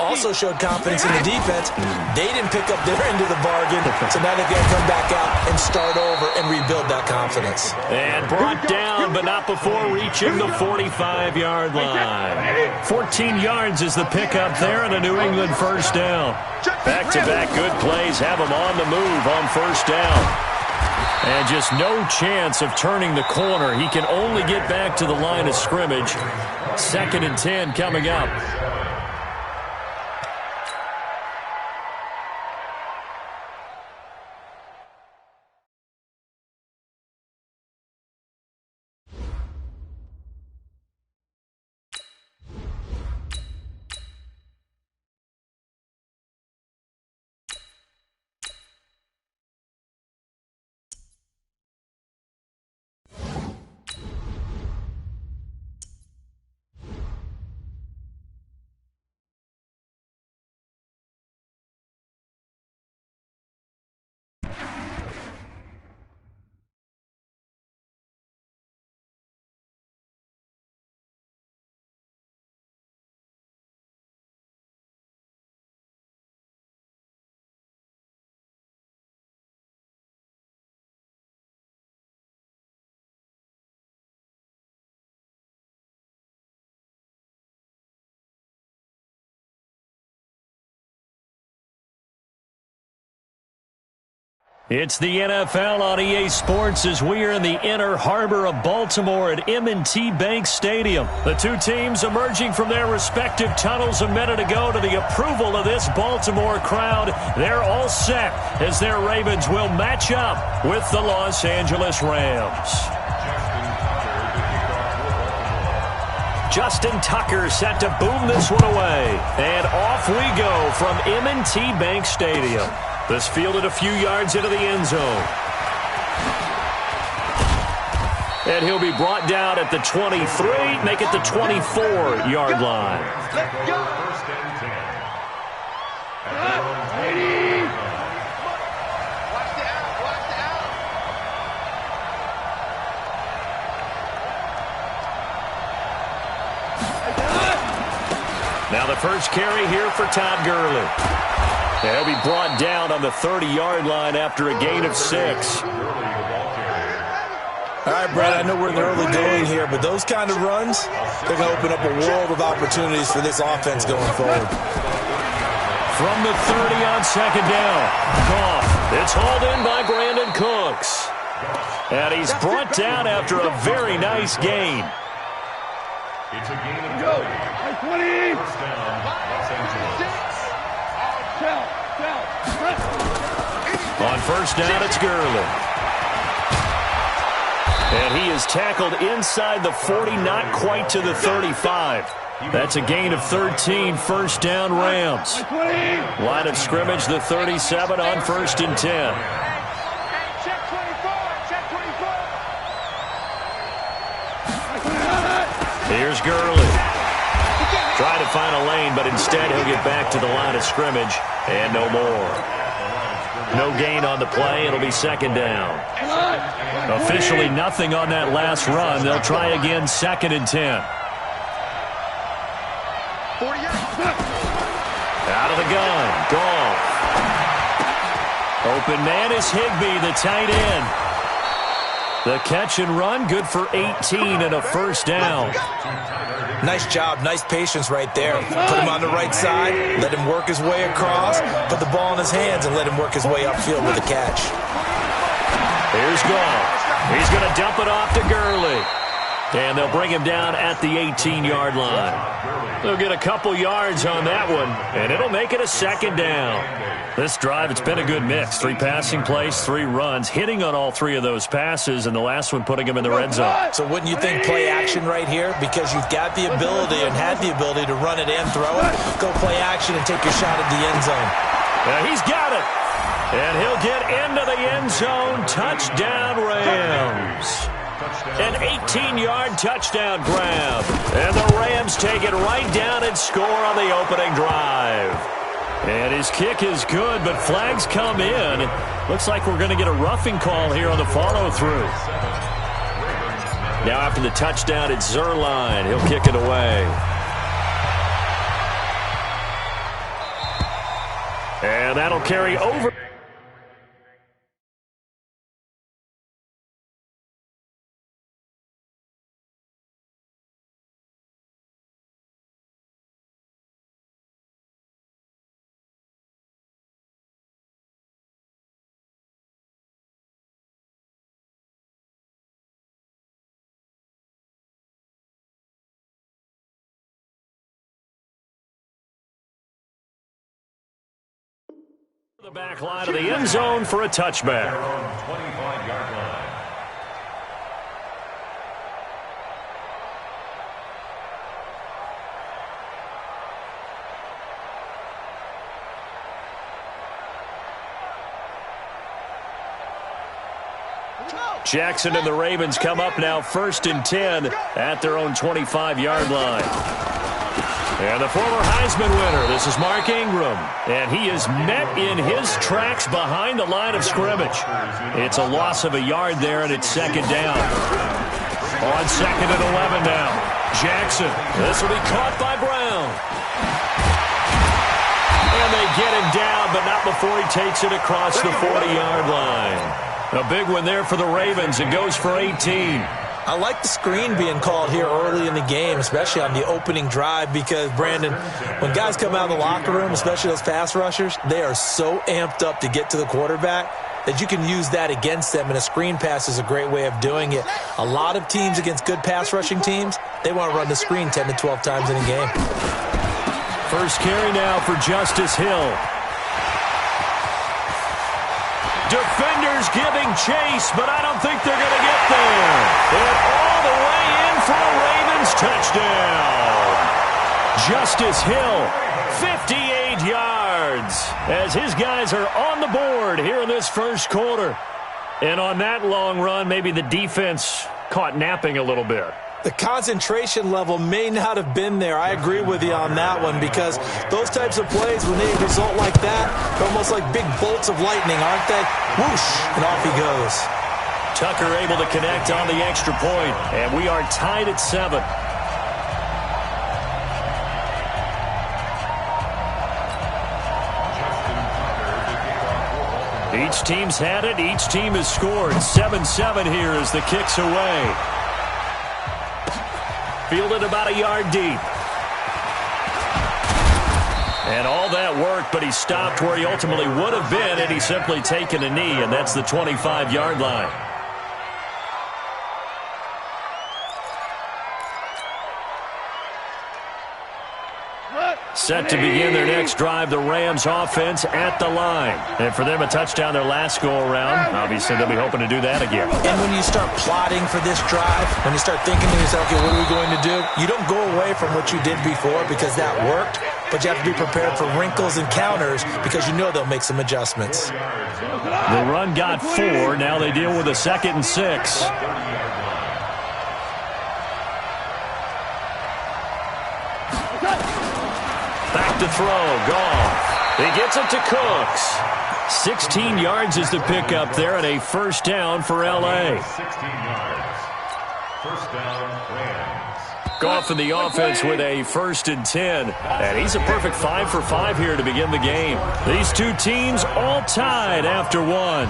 [SPEAKER 4] Also showed confidence in the defense. They didn't pick up their end of the bargain, so now they've got to come back out and start over and rebuild that confidence.
[SPEAKER 1] And brought down, but not before reaching the 45-yard line. 14 yards is the pickup there, and a New England 1st down. Back-to-back good plays have them on the move on 1st down. And just no chance of turning the corner. He can only get back to the line of scrimmage. 2nd and 10 coming up. It's the NFL on EA Sports as we are in the inner harbor of Baltimore at M&T Bank Stadium. The two teams emerging from their respective tunnels a minute ago to the approval of this Baltimore crowd. They're all set as their Ravens will match up with the Los Angeles Rams. Justin Tucker set to boom this one away. And off we go from M&T Bank Stadium. This fielded a few yards into the end zone. And he'll be brought down at the 23, make it the 24-yard line.
[SPEAKER 2] Let's go. First and 10.
[SPEAKER 3] Watch the out, watch the out.
[SPEAKER 1] Now the first carry here for Todd Gurley. They'll be brought down on the 30-yard line after a gain of 6.
[SPEAKER 4] All right, Brad, I know we're in the early going here, but those kind of runs, they're going to open up a world of opportunities for this offense going forward.
[SPEAKER 1] From the 30 on second down. Goff. It's hauled in by Brandon Cooks. And he's brought down after a very nice gain.
[SPEAKER 2] It's a gain of
[SPEAKER 5] 20.
[SPEAKER 2] First down, Los Angeles.
[SPEAKER 1] On first down, it's Gurley. And he is tackled inside the 40, not quite to the 35. That's a gain of 13, first down Rams. Line of scrimmage, the 37 on first and 10.
[SPEAKER 5] Check 24, check 24.
[SPEAKER 1] Here's Gurley. Trying to find a lane, but instead he'll get back to the line of scrimmage, and no more. No gain on the play. It'll be second down. Officially nothing on that last run. They'll try again, second and 10.
[SPEAKER 3] 48.
[SPEAKER 1] Out of the gun. Goff. Open man is Higbee, the tight end. The catch and run, good for 18 and a first down.
[SPEAKER 4] Nice job, nice patience right there. Put him on the right side, let him work his way across, put the ball in his hands, and let him work his way upfield with a catch.
[SPEAKER 1] Here's Goff. He's going to dump it off to Gurley. And they'll bring him down at the 18-yard line. They'll get a couple yards on that one, and it'll make it a second down. This drive, it's been a good mix. 3 passing plays, 3 runs, hitting on all 3 of those passes, and the last one putting him in the red zone.
[SPEAKER 4] So wouldn't you think play action right here? Because you've got the ability and had the ability to run it and throw it. Go play action and take your shot at the end zone.
[SPEAKER 1] He's got it. And he'll get into the end zone. Touchdown, Rams. An 18-yard touchdown grab. And the Rams take it right down and score on the opening drive. And his kick is good, but flags come in. Looks like we're going to get a roughing call here on the follow-through. Now after the touchdown, it's Zerline. He'll kick it away. And that'll carry over. The back line of the end zone for a touchback.
[SPEAKER 2] 25-yard line.
[SPEAKER 1] Jackson and the Ravens come up now first and 10 at their own 25-yard line. And the former Heisman winner, this is Mark Ingram. And he is met in his tracks behind the line of scrimmage. It's a loss of a yard there, and it's second down. On second and 11 now. Jackson, this will be caught by Brown. And they get him down, but not before he takes it across the 40-yard line. A big one there for the Ravens. It goes for 18.
[SPEAKER 4] I like the screen being called here early in the game, especially on the opening drive, because, Brandon, when guys come out of the locker room, especially those pass rushers, they are so amped up to get to the quarterback. that you can use that against them, and a screen pass is a great way of doing it. A lot of teams against good pass rushing teams, they want to run the screen 10 to 12 times in a game.
[SPEAKER 1] First carry now for Justice Hill. Defenders giving chase, but I don't think they're going to get there. And all the way in for a Ravens touchdown. Justice Hill, 58 yards, as his guys are on the board here in this first quarter. And on that long run, maybe the defense caught napping a little bit.
[SPEAKER 4] The concentration level may not have been there. I agree with you on that one, because those types of plays, when they result like that, they're almost like big bolts of lightning, aren't they? Whoosh, and off he goes.
[SPEAKER 1] Tucker able to connect on the extra point, and we are tied at 7. Each team's had it. Each team has scored. 7-7 here as the kick's away. Fielded about a yard deep. And all that worked, but he stopped where he ultimately would have been had he simply taken a knee, and that's the 25-yard line. Set to begin their next drive, the Rams offense at the line. And for them, a touchdown their last go-around. Obviously, they'll be hoping to do that again.
[SPEAKER 4] And when you start plotting for this drive, when you start thinking to yourself, okay, what are we going to do? You don't go away from what you did before because that worked, but you have to be prepared for wrinkles and counters because you know they'll make some adjustments.
[SPEAKER 1] The run got 4. Now they deal with a 2nd and 6. Back to throw, Goff. He gets it to Cooks. 16 yards is the pickup there, and a first down for L.A.
[SPEAKER 2] 16 yards. First down, Rams.
[SPEAKER 1] Goff in the offense with a 1st and 10. And he's a perfect 5 for 5 here to begin the game. These two teams all tied after one.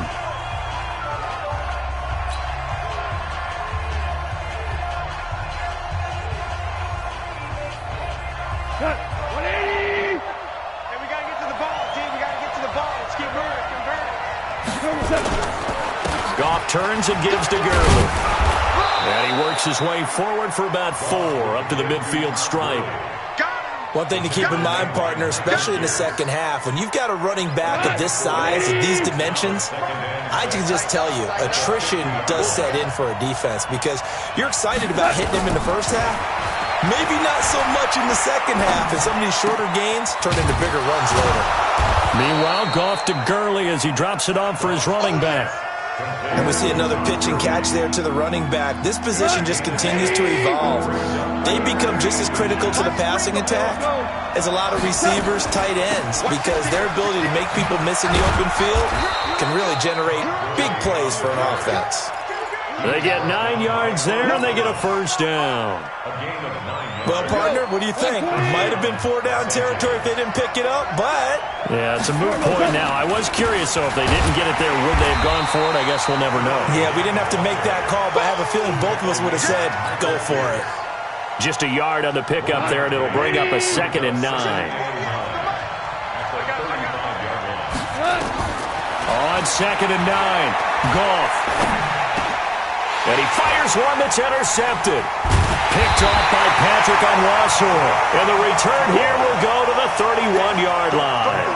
[SPEAKER 1] Goff turns and gives to Gurley. And he works his way forward for about 4 up to the midfield stripe.
[SPEAKER 4] One thing to keep in mind, partner, especially in the second half, when you've got a running back of this size, of these dimensions, I can just tell you, attrition does set in for a defense because you're excited about hitting him in the first half. Maybe not so much in the second half, and some of these shorter gains turn into bigger runs later.
[SPEAKER 1] Meanwhile, Goff to Gurley as he drops it off for his running back.
[SPEAKER 4] And we see another pitch and catch there to the running back. This position just continues to evolve. They become just as critical to the passing attack as a lot of receivers, tight ends, because their ability to make people miss in the open field can really generate big plays for an offense.
[SPEAKER 1] They get 9 yards there, and they get a first down.
[SPEAKER 4] Well, partner, what do you think? Might have been 4-down territory if they didn't pick it up, but...
[SPEAKER 1] Yeah, it's a moot point now. I was curious, so if they didn't get it there, would they have gone for it? I guess we'll never know.
[SPEAKER 4] Yeah, we didn't have to make that call, but I have a feeling both of us would have said, go for it.
[SPEAKER 1] Just a yard on the pickup there, and it'll bring up a 2nd and 9. On 2nd and 9, Goff. And he fires one that's intercepted. Picked off by Patrick on Wassor. And the return here will go to the 31-yard line.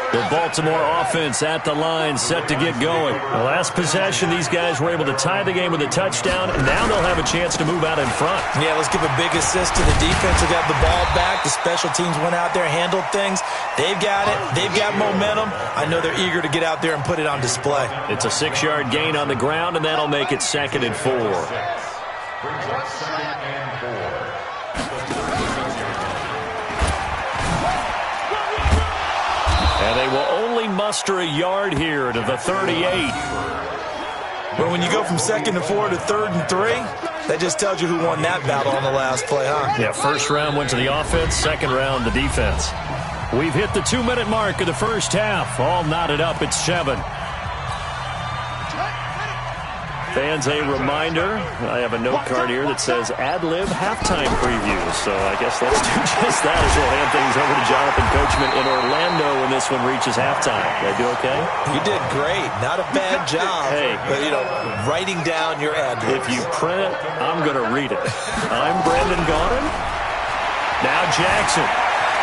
[SPEAKER 1] The Baltimore offense at the line, set to get going. The last possession, these guys were able to tie the game with a touchdown, and now they'll have a chance to move out in front.
[SPEAKER 4] Yeah, let's give a big assist to the defense who got the ball back. The special teams went out there, handled things. They've got it. They've got momentum. I know they're eager to get out there and put it on display.
[SPEAKER 1] It's a 6-yard gain on the ground, and that'll make it 2nd and 4.
[SPEAKER 2] Brings up 2nd and 4.
[SPEAKER 1] And they will only muster a yard here to the 38.
[SPEAKER 4] Well, when you go from 2nd and 4 to 3rd and 3, that just tells you who won that battle on the last play, huh?
[SPEAKER 1] Yeah, first round went to the offense, second round the defense. We've hit the 2-minute mark of the first half. All knotted up at 7. Fans, a reminder, I have a note card here that says ad-lib halftime preview. So I guess let's do just that as we'll hand things over to Jonathan Coachman in Orlando when this one reaches halftime. Did I do okay?
[SPEAKER 4] You did great. Not a bad job.
[SPEAKER 1] Hey.
[SPEAKER 4] But, writing down your ad-libs.
[SPEAKER 1] If you print it, I'm going to read it. I'm Brandon Gaudin. Now Jackson,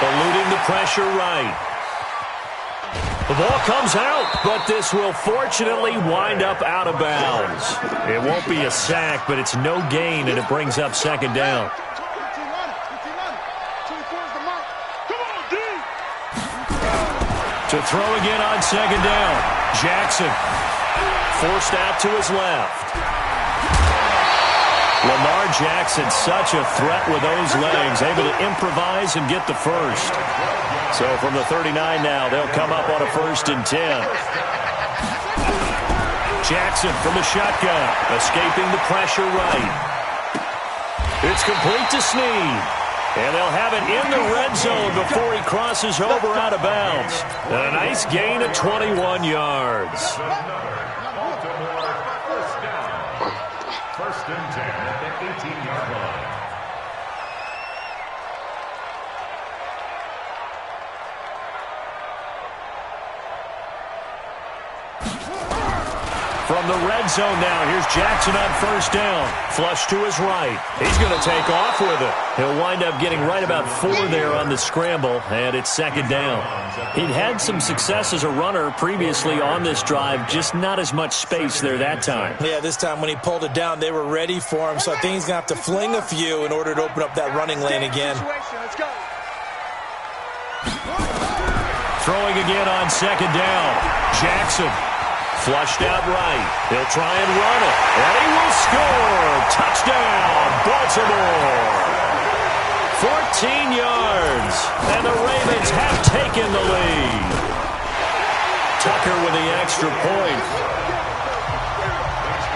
[SPEAKER 1] eluding the pressure right. The ball comes out, but this will fortunately wind up out of bounds. It won't be a sack, but it's no gain, and it brings up second down. To throw again on second down. Jackson forced out to his left. Lamar Jackson, such a threat with those legs, able to improvise and get the first. So from the 39 now, they'll come up on a 1st and 10. Jackson from the shotgun, escaping the pressure right. It's complete to Snead. And they'll have it in the red zone before he crosses over out of bounds. A nice gain of 21 yards.
[SPEAKER 2] First and 10 at the 18-yard line.
[SPEAKER 1] From the red zone now, here's Jackson on 1st down. Flush to his right. He's going to take off with it. He'll wind up getting right about 4 there on the scramble, and it's second down. He'd had some success as a runner previously on this drive, just not as much space there that time.
[SPEAKER 4] Yeah, this time when he pulled it down, they were ready for him, so I think he's going to have to fling a few in order to open up that running lane again.
[SPEAKER 1] Throwing again on second down. Jackson. Flushed out right. He'll try and run it. And he will score. Touchdown, Baltimore. 14 yards. And the Ravens have taken the lead. Tucker with the extra point.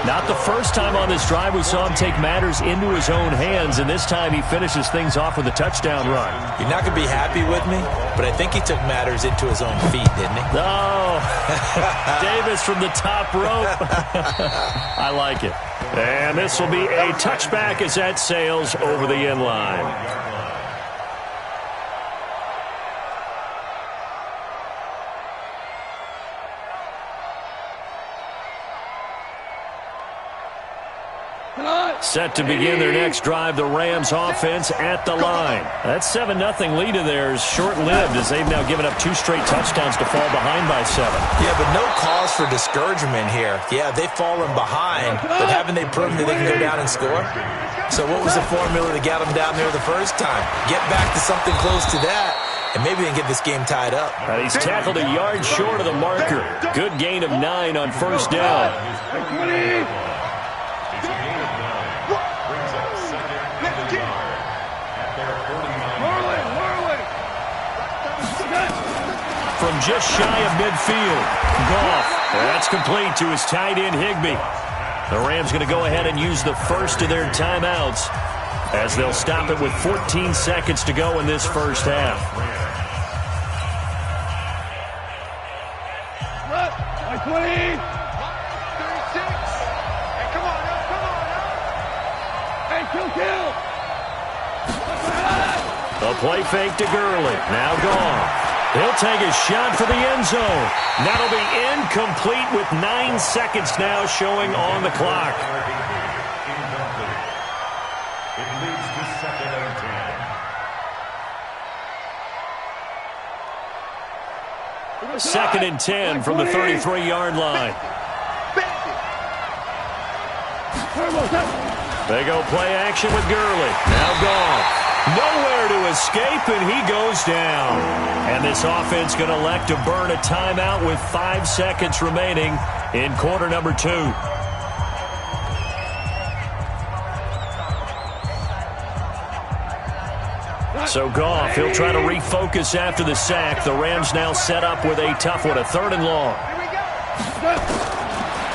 [SPEAKER 1] Not the first time on this drive we saw him take matters into his own hands, and this time he finishes things off with a touchdown run.
[SPEAKER 4] You're not going to be happy with me, but I think he took matters into his own feet, didn't he?
[SPEAKER 1] No. Davis from the top rope. I like it. And this will be a touchback as that sails over the end line. Set to begin their next drive, the Rams offense at the line. That 7-0 lead of theirs short-lived as they've now given up 2 straight touchdowns to fall behind by 7.
[SPEAKER 4] Yeah, but no cause for discouragement here. Yeah, they've fallen behind, but haven't they proven that they can go down and score? So what was the formula that got them down there the first time? Get back to something close to that, and maybe they can get this game tied up.
[SPEAKER 1] He's tackled a yard short of the marker. Good gain of 9 on 1st down. From just shy of midfield, Goff. That's complete to his tight end, Higbee. The Rams going to go ahead and use the first of their timeouts as they'll stop it with 14 seconds to go in this first half. A play fake to Gurley. Now Goff. He'll take a shot for the end zone. That'll be incomplete with 9 seconds now showing on the clock.
[SPEAKER 2] It leads to 2nd and 10.
[SPEAKER 1] 2nd and 10 from the 33-yard line. They go play action with Gurley. Now Goff. Nowhere to escape, and he goes down. And this offense going to elect to burn a timeout with 5 seconds remaining in quarter number 2. So Goff, he'll try to refocus after the sack. The Rams now set up with a tough one, a 3rd and long.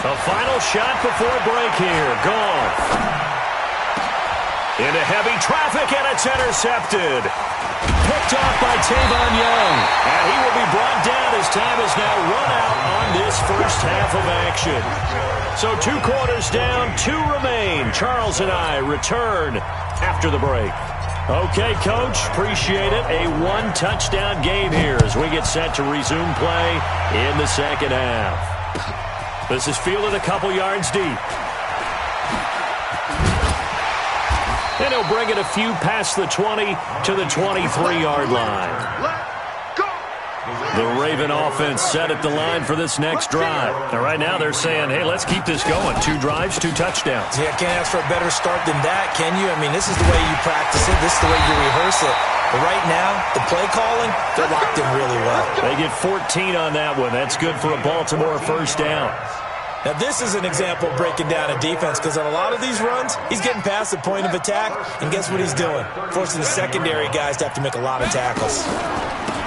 [SPEAKER 1] A final shot before break here. Goff. Into heavy traffic, and it's intercepted. Picked off by Tavon Young. And he will be brought down as time is now run out on this first half of action. So 2 quarters down, 2 remain. Charles and I return after the break. Okay, Coach, appreciate it. A 1-touchdown game here as we get set to resume play in the second half. This is fielded a couple yards deep. And he'll bring it a few past the 20 to the 23-yard line. The Raven offense set at the line for this next drive. And right now they're saying, hey, let's keep this going. 2 drives, 2 touchdowns.
[SPEAKER 4] Yeah, can't ask for a better start than that, can you? I mean, this is the way you practice it. This is the way you rehearse it. But right now, the play calling, they're locked in really well.
[SPEAKER 1] They get 14 on that one. That's good for a Baltimore first down.
[SPEAKER 4] Now, this is an example of breaking down a defense because on a lot of these runs, he's getting past the point of attack, and guess what he's doing? Forcing the secondary guys to have to make a lot of tackles.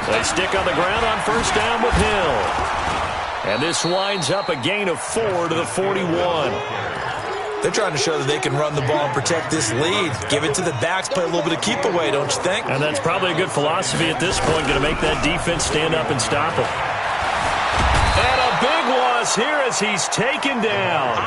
[SPEAKER 1] They stick on the ground on first down with Hill. And this winds up a gain of 4 to the 41.
[SPEAKER 4] They're trying to show that they can run the ball and protect this lead. Give it to the backs, play a little bit of keep away, don't you think?
[SPEAKER 1] And that's probably a good philosophy at this point, going to make that defense stand up and stop him. And a big loss here as he's taken down.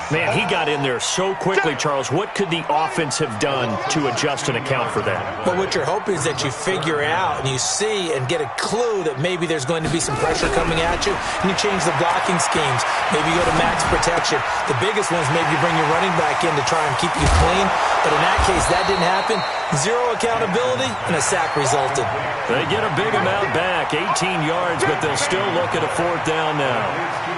[SPEAKER 1] Man, he got in there so quickly, Charles. What could the offense have done to adjust and account for that?
[SPEAKER 4] But what you're hoping is that you figure out and you see and get a clue that maybe there's going to be some pressure coming at you, and you change the blocking schemes. Maybe you go to max protection. The biggest one is maybe you bring your running back in to try and keep you clean. But in that case, that didn't happen. 0 accountability, and a sack resulted.
[SPEAKER 1] They get a big amount back, 18 yards, but they'll still look at a 4th down now.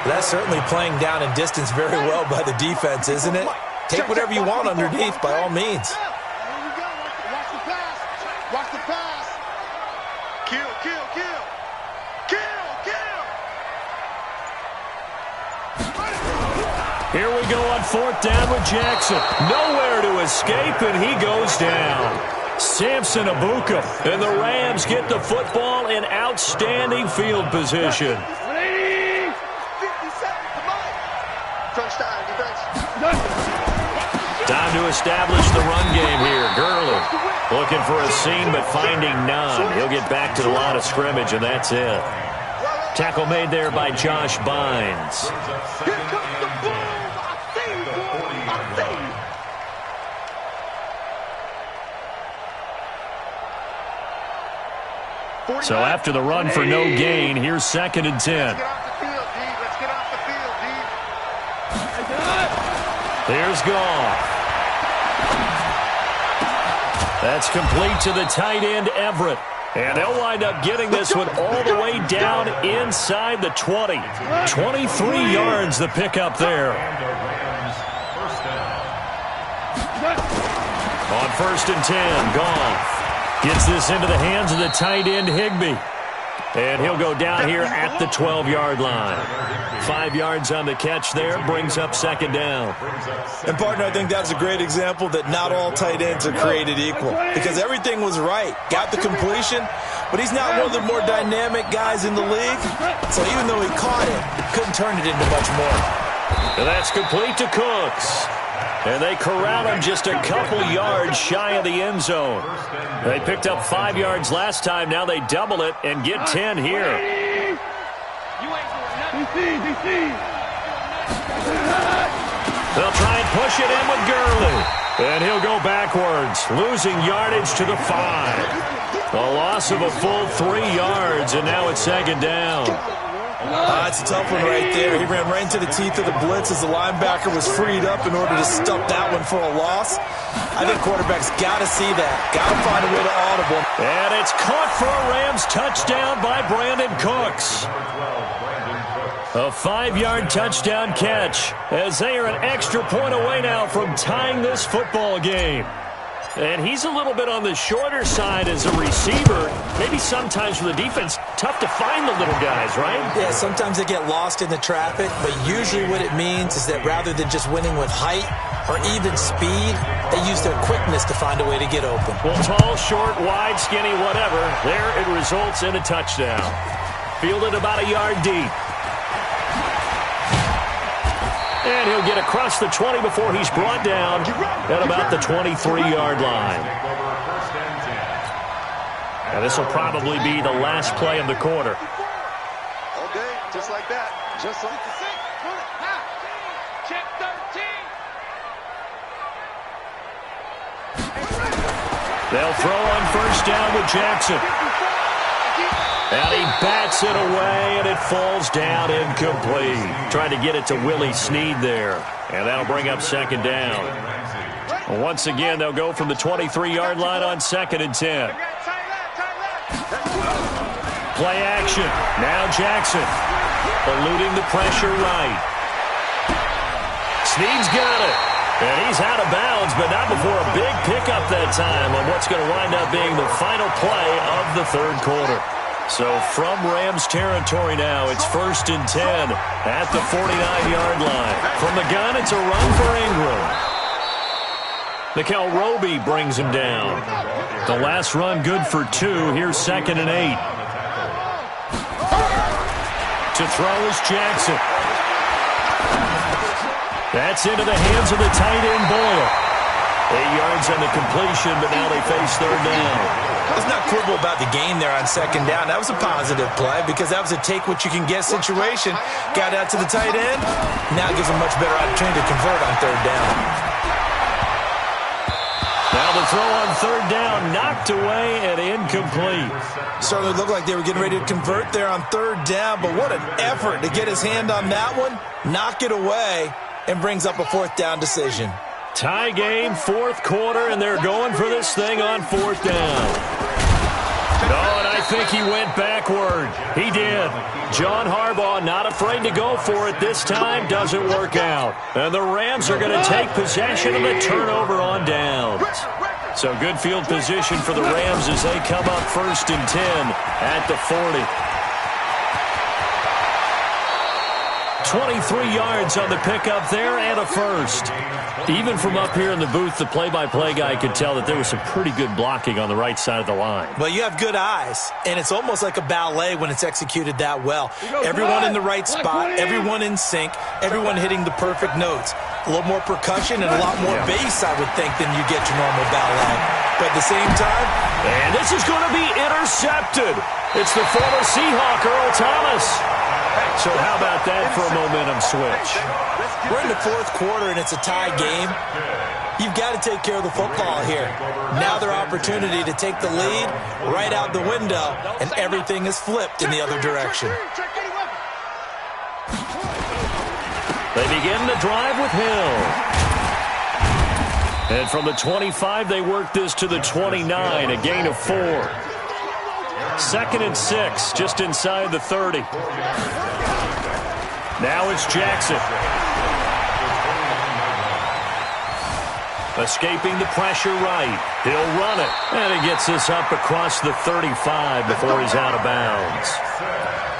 [SPEAKER 4] That's certainly playing down in distance very well by the defense, isn't it? Take whatever you want underneath, by all means.
[SPEAKER 3] Watch the pass. Watch the pass. Kill, kill, kill. Kill, kill.
[SPEAKER 1] Here we go on 4th down with Jackson. Nowhere to escape, and he goes down. Samson Abuka, and the Rams get the football in outstanding field position.
[SPEAKER 3] 50 seconds, come on. Touchdown, defense.
[SPEAKER 1] Time to establish the run game here. Gurley looking for a seam, but finding none. He'll get back to the line of scrimmage, and that's it. Tackle made there by Josh Bynes.
[SPEAKER 3] Here comes the boom. I see you, boy. I see you.
[SPEAKER 1] So after the run for no gain, here's 2nd and 10.
[SPEAKER 3] Let's get off the field, D. Let's get off the field, D.
[SPEAKER 1] There's Goff. That's complete to the tight end, Everett. And they'll wind up getting this one all the way down inside the 20. 23 yards the pickup there. On 1st and 10, Goff gets this into the hands of the tight end, Higbee. And he'll go down here at the 12-yard line. 5 yards on the catch there, brings up 2nd down.
[SPEAKER 4] And, partner, I think that's a great example that not all tight ends are created equal. Because everything was right. Got the completion, but he's not one of the more dynamic guys in the league. So even though he caught it, couldn't turn it into much more.
[SPEAKER 1] And that's complete to Cooks. And they corral him just a couple yards shy of the end zone. They picked up 5 yards last time. Now they double it and get 10 here. They'll try and push it in with Gurley. And he'll go backwards, losing yardage to the 5. A loss of a full 3 yards, and now it's 2nd down.
[SPEAKER 4] It's a tough one right there. He ran right into the teeth of the blitz as the linebacker was freed up in order to stop that one for a loss. I think quarterbacks got to see that. Got to find a way to audible.
[SPEAKER 1] And it's caught for a Rams touchdown by Brandon Cooks. A 5-yard touchdown catch as they are an extra point away now from tying this football game. And he's a little bit on the shorter side as a receiver. Maybe sometimes for the defense, tough to find the little guys, right?
[SPEAKER 4] Yeah, sometimes they get lost in the traffic, but usually what it means is that rather than just winning with height or even speed, they use their quickness to find a way to get open.
[SPEAKER 1] Well, tall, short, wide, skinny, whatever, there it results in a touchdown. Fielded about a yard deep. And he'll get across the 20 before he's brought down at about the 23-yard line. And this will probably be the last play of the quarter.
[SPEAKER 3] Okay, just like that. Just like the six.
[SPEAKER 5] Check 13.
[SPEAKER 1] They'll throw on first down with Jackson. And he bats it away, and it falls down incomplete. Trying to get it to Willie Snead there. And that'll bring up second down. Once again, they'll go from the 23-yard line on 2nd and 10. Play action. Now Jackson. Eluding the pressure right. Snead's got it. And he's out of bounds, but not before a big pickup that time on what's going to wind up being the final play of the third quarter. So from Rams territory now, it's 1st and 10 at the 49-yard line. From the gun, it's a run for Ingram. Nickel Roby brings him down. The last run good for 2. Here's 2nd and 8. To throw is Jackson. That's into the hands of the tight end, Boyle. 8 yards on the completion, but now they face third down.
[SPEAKER 4] Let's not quibble about the gain there on 2nd down. That was a positive play because that was a take-what-you-can-get situation. Got out to the tight end. Now gives them much better opportunity to convert on 3rd down.
[SPEAKER 1] Now the throw on 3rd down, knocked away and incomplete.
[SPEAKER 4] Certainly looked like they were getting ready to convert there on 3rd down, but what an effort to get his hand on that one, knock it away, and brings up a 4th down decision.
[SPEAKER 1] Tie game, 4th quarter, and they're going for this thing on 4th down. Oh, and I think he went backward. He did. John Harbaugh not afraid to go for it this time. Doesn't work out. And the Rams are going to take possession of the turnover on downs. So good field position for the Rams as they come up 1st and 10 at the 40. 23 yards on the pickup there and a first. Even from up here in the booth, the play-by-play guy could tell that there was some pretty good blocking on the right side of the line.
[SPEAKER 4] Well, you have good eyes, and it's almost like a ballet when it's executed that well. Everyone in the right spot, everyone in sync, everyone hitting the perfect notes. A little more percussion and a lot more bass, I would think, than you get your normal ballet. But at the same time,
[SPEAKER 1] and this is going to be intercepted. It's the former Seahawk, Earl Thomas. So how about that for a momentum switch?
[SPEAKER 4] We're in the 4th quarter, and it's a tie game. You've got to take care of the football here. Now their opportunity to take the lead right out the window, and everything is flipped in the other direction.
[SPEAKER 1] They begin the drive with Hill. And from the 25, they work this to the 29, a gain of 4. 2nd and 6, just inside the 30. Now it's Jackson. Escaping the pressure right. He'll run it. And he gets this up across the 35 before he's out of bounds.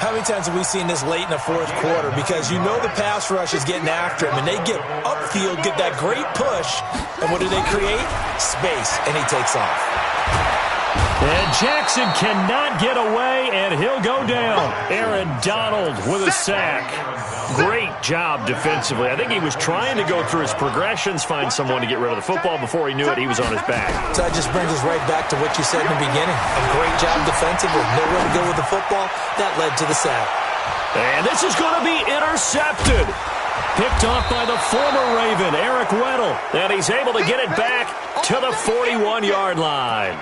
[SPEAKER 4] How many times have we seen this late in the 4th quarter? Because you know the pass rush is getting after him, and they get upfield, get that great push, and what do they create? Space, and he takes off.
[SPEAKER 1] And Jackson cannot get away, and he'll go down. Aaron Donald with a sack. Great job defensively. I think he was trying to go through his progressions, find someone to get rid of the football. Before he knew it, he was on his back.
[SPEAKER 4] So that just brings us right back to what you said in the beginning. A great job defensively. Nowhere to go with the football. That led to the sack.
[SPEAKER 1] And this is going to be intercepted. Picked off by the former Raven, Eric Weddle. And he's able to get it back to the 41-yard line.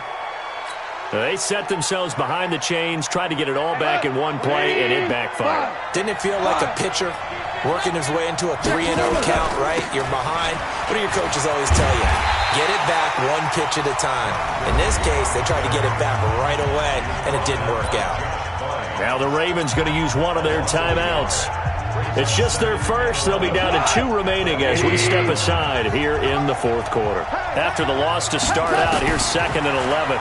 [SPEAKER 1] They set themselves behind the chains, tried to get it all back in one play, and it backfired.
[SPEAKER 4] Didn't it feel like a pitcher working his way into a 3-0 count, right? You're behind. What do your coaches always tell you? Get it back one pitch at a time. In this case, they tried to get it back right away, and it didn't work out.
[SPEAKER 1] Now the Ravens going to use one of their timeouts. It's just their first. They'll be down to 2 remaining as we step aside here in the 4th quarter. After the loss to start out, here's 2nd and 11.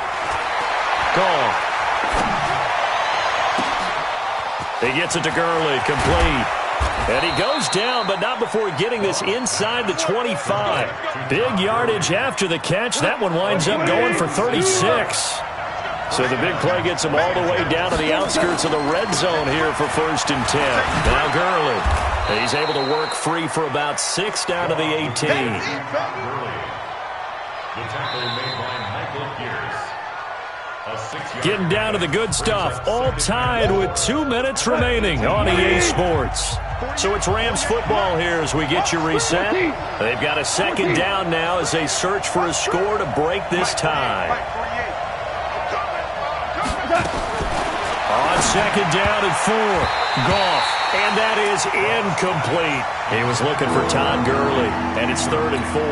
[SPEAKER 1] Gone. He gets it to Gurley, complete. And he goes down, but not before getting this inside the 25. Big yardage after the catch. That one winds up going for 36. So the big play gets him all the way down to the outskirts of the red zone here for 1st and 10. Now Gurley. He's able to work free for about 6 down to the 18.
[SPEAKER 2] The tackle made by Michael Pierce.
[SPEAKER 1] Getting down to the good stuff. All tied with 2 minutes remaining on EA Sports. So it's Rams football here as we get you reset. They've got a second down now as they search for a score to break this tie. On second down and 4, Goff, and that is incomplete. He was looking for Todd Gurley, and it's 3rd and 4.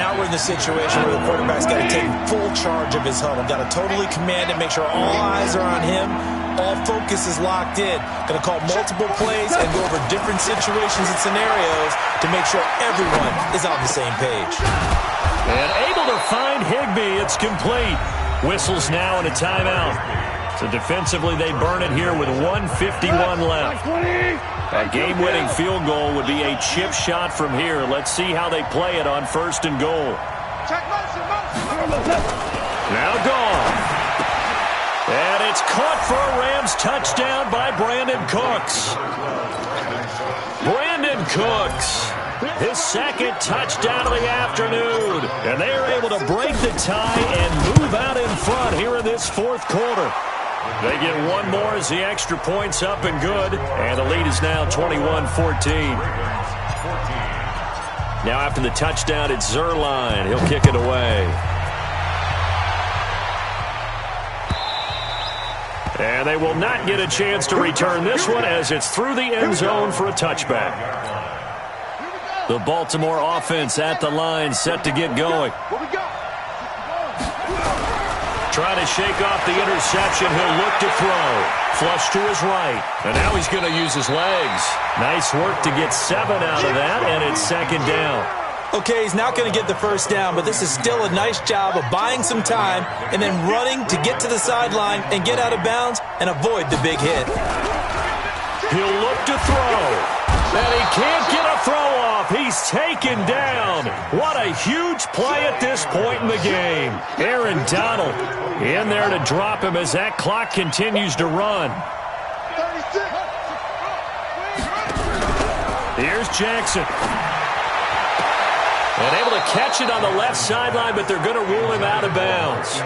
[SPEAKER 4] Now we're in the situation where the quarterback's got to take full charge of his huddle. Got to totally command it, make sure all eyes are on him. All focus is locked in. Going to call multiple plays and go over different situations and scenarios to make sure everyone is on the same page.
[SPEAKER 1] And able to find Higbee. It's complete. Whistles now and a timeout. So defensively, they burn it here with 1:51 left. A game-winning field goal would be a chip shot from here. Let's see how they play it on 1st and goal. Now gone. And it's caught for a Rams touchdown by Brandon Cooks. Brandon Cooks, his 2nd touchdown of the afternoon. And they are able to break the tie and move out in front here in this 4th quarter. They get one more as the extra point's up and good. And the lead is now 21-14. Now after the touchdown, it's Zerline. He'll kick it away. And they will not get a chance to return this one as it's through the end zone for a touchback. The Baltimore offense at the line, set to get going. Trying to shake off the interception. He'll look to throw. Flush to his right. And now he's going to use his legs. Nice work to get 7 out of that, and it's 2nd down.
[SPEAKER 4] Okay, he's not going to get the 1st down, but this is still a nice job of buying some time and then running to get to the sideline and get out of bounds and avoid the big hit.
[SPEAKER 1] He'll look to throw. And he can't get a throw off. He's taken down. What a huge play at this point in the game. Aaron Donald in there to drop him as that clock continues to run. Here's Jackson. And able to catch it on the left sideline, but they're going to rule him out of bounds.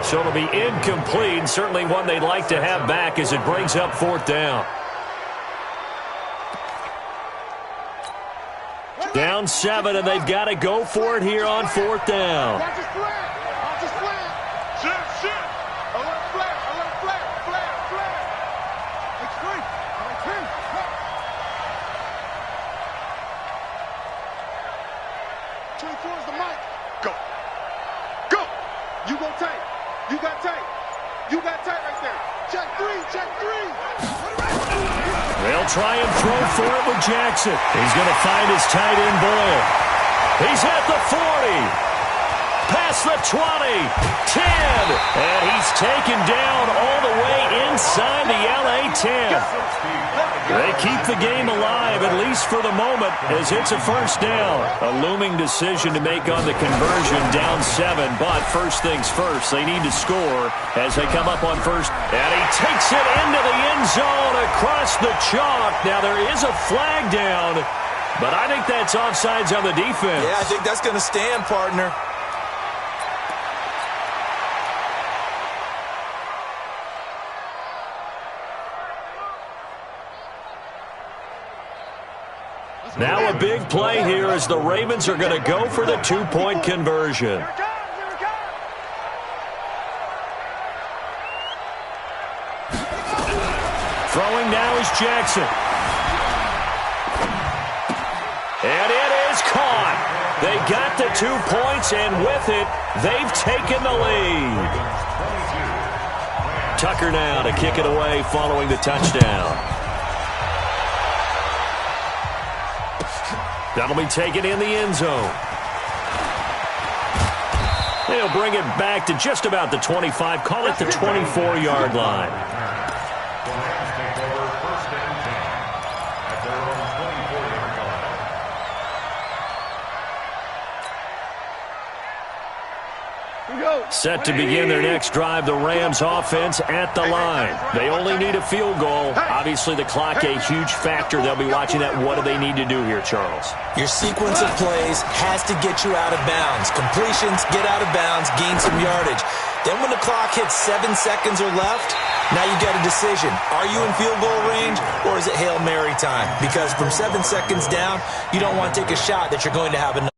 [SPEAKER 1] So it'll be incomplete, and certainly one they'd like to have back as it brings up 4th down. Down 7, and they've got to go for it here on 4th down. They'll try and throw for it with Jackson. He's going to find his tight end Boyle. He's at the 40. Past the 20. 10. And he's taken down all the way inside the LA 10. They keep the game alive, at least for the moment, as it's a 1st down. A looming decision to make on the conversion, down 7. But first things first, they need to score as they come up on 1st. And he takes it into the end zone across the chalk. Now there is a flag down, but I think that's offsides on the defense.
[SPEAKER 4] Yeah, I think that's going to stand, partner.
[SPEAKER 1] Now a big play here as the Ravens are going to go for the 2-point conversion. Throwing now is Jackson. And it is caught. They got the 2 points, and with it, they've taken the lead. Tucker now to kick it away following the touchdown. That'll be taken in the end zone. They'll bring it back to just about the 25, call it the 24-yard line. Set to begin their next drive, the Rams offense at the line. They only need a field goal. Obviously, the clock a huge factor. They'll be watching that. What do they need to do here, Charles?
[SPEAKER 4] Your sequence of plays has to get you out of bounds. Completions, get out of bounds, gain some yardage. Then when the clock hits 7 seconds or left, now you got a decision. Are you in field goal range, or is it Hail Mary time? Because from 7 seconds down, you don't want to take a shot that you're going to have enough.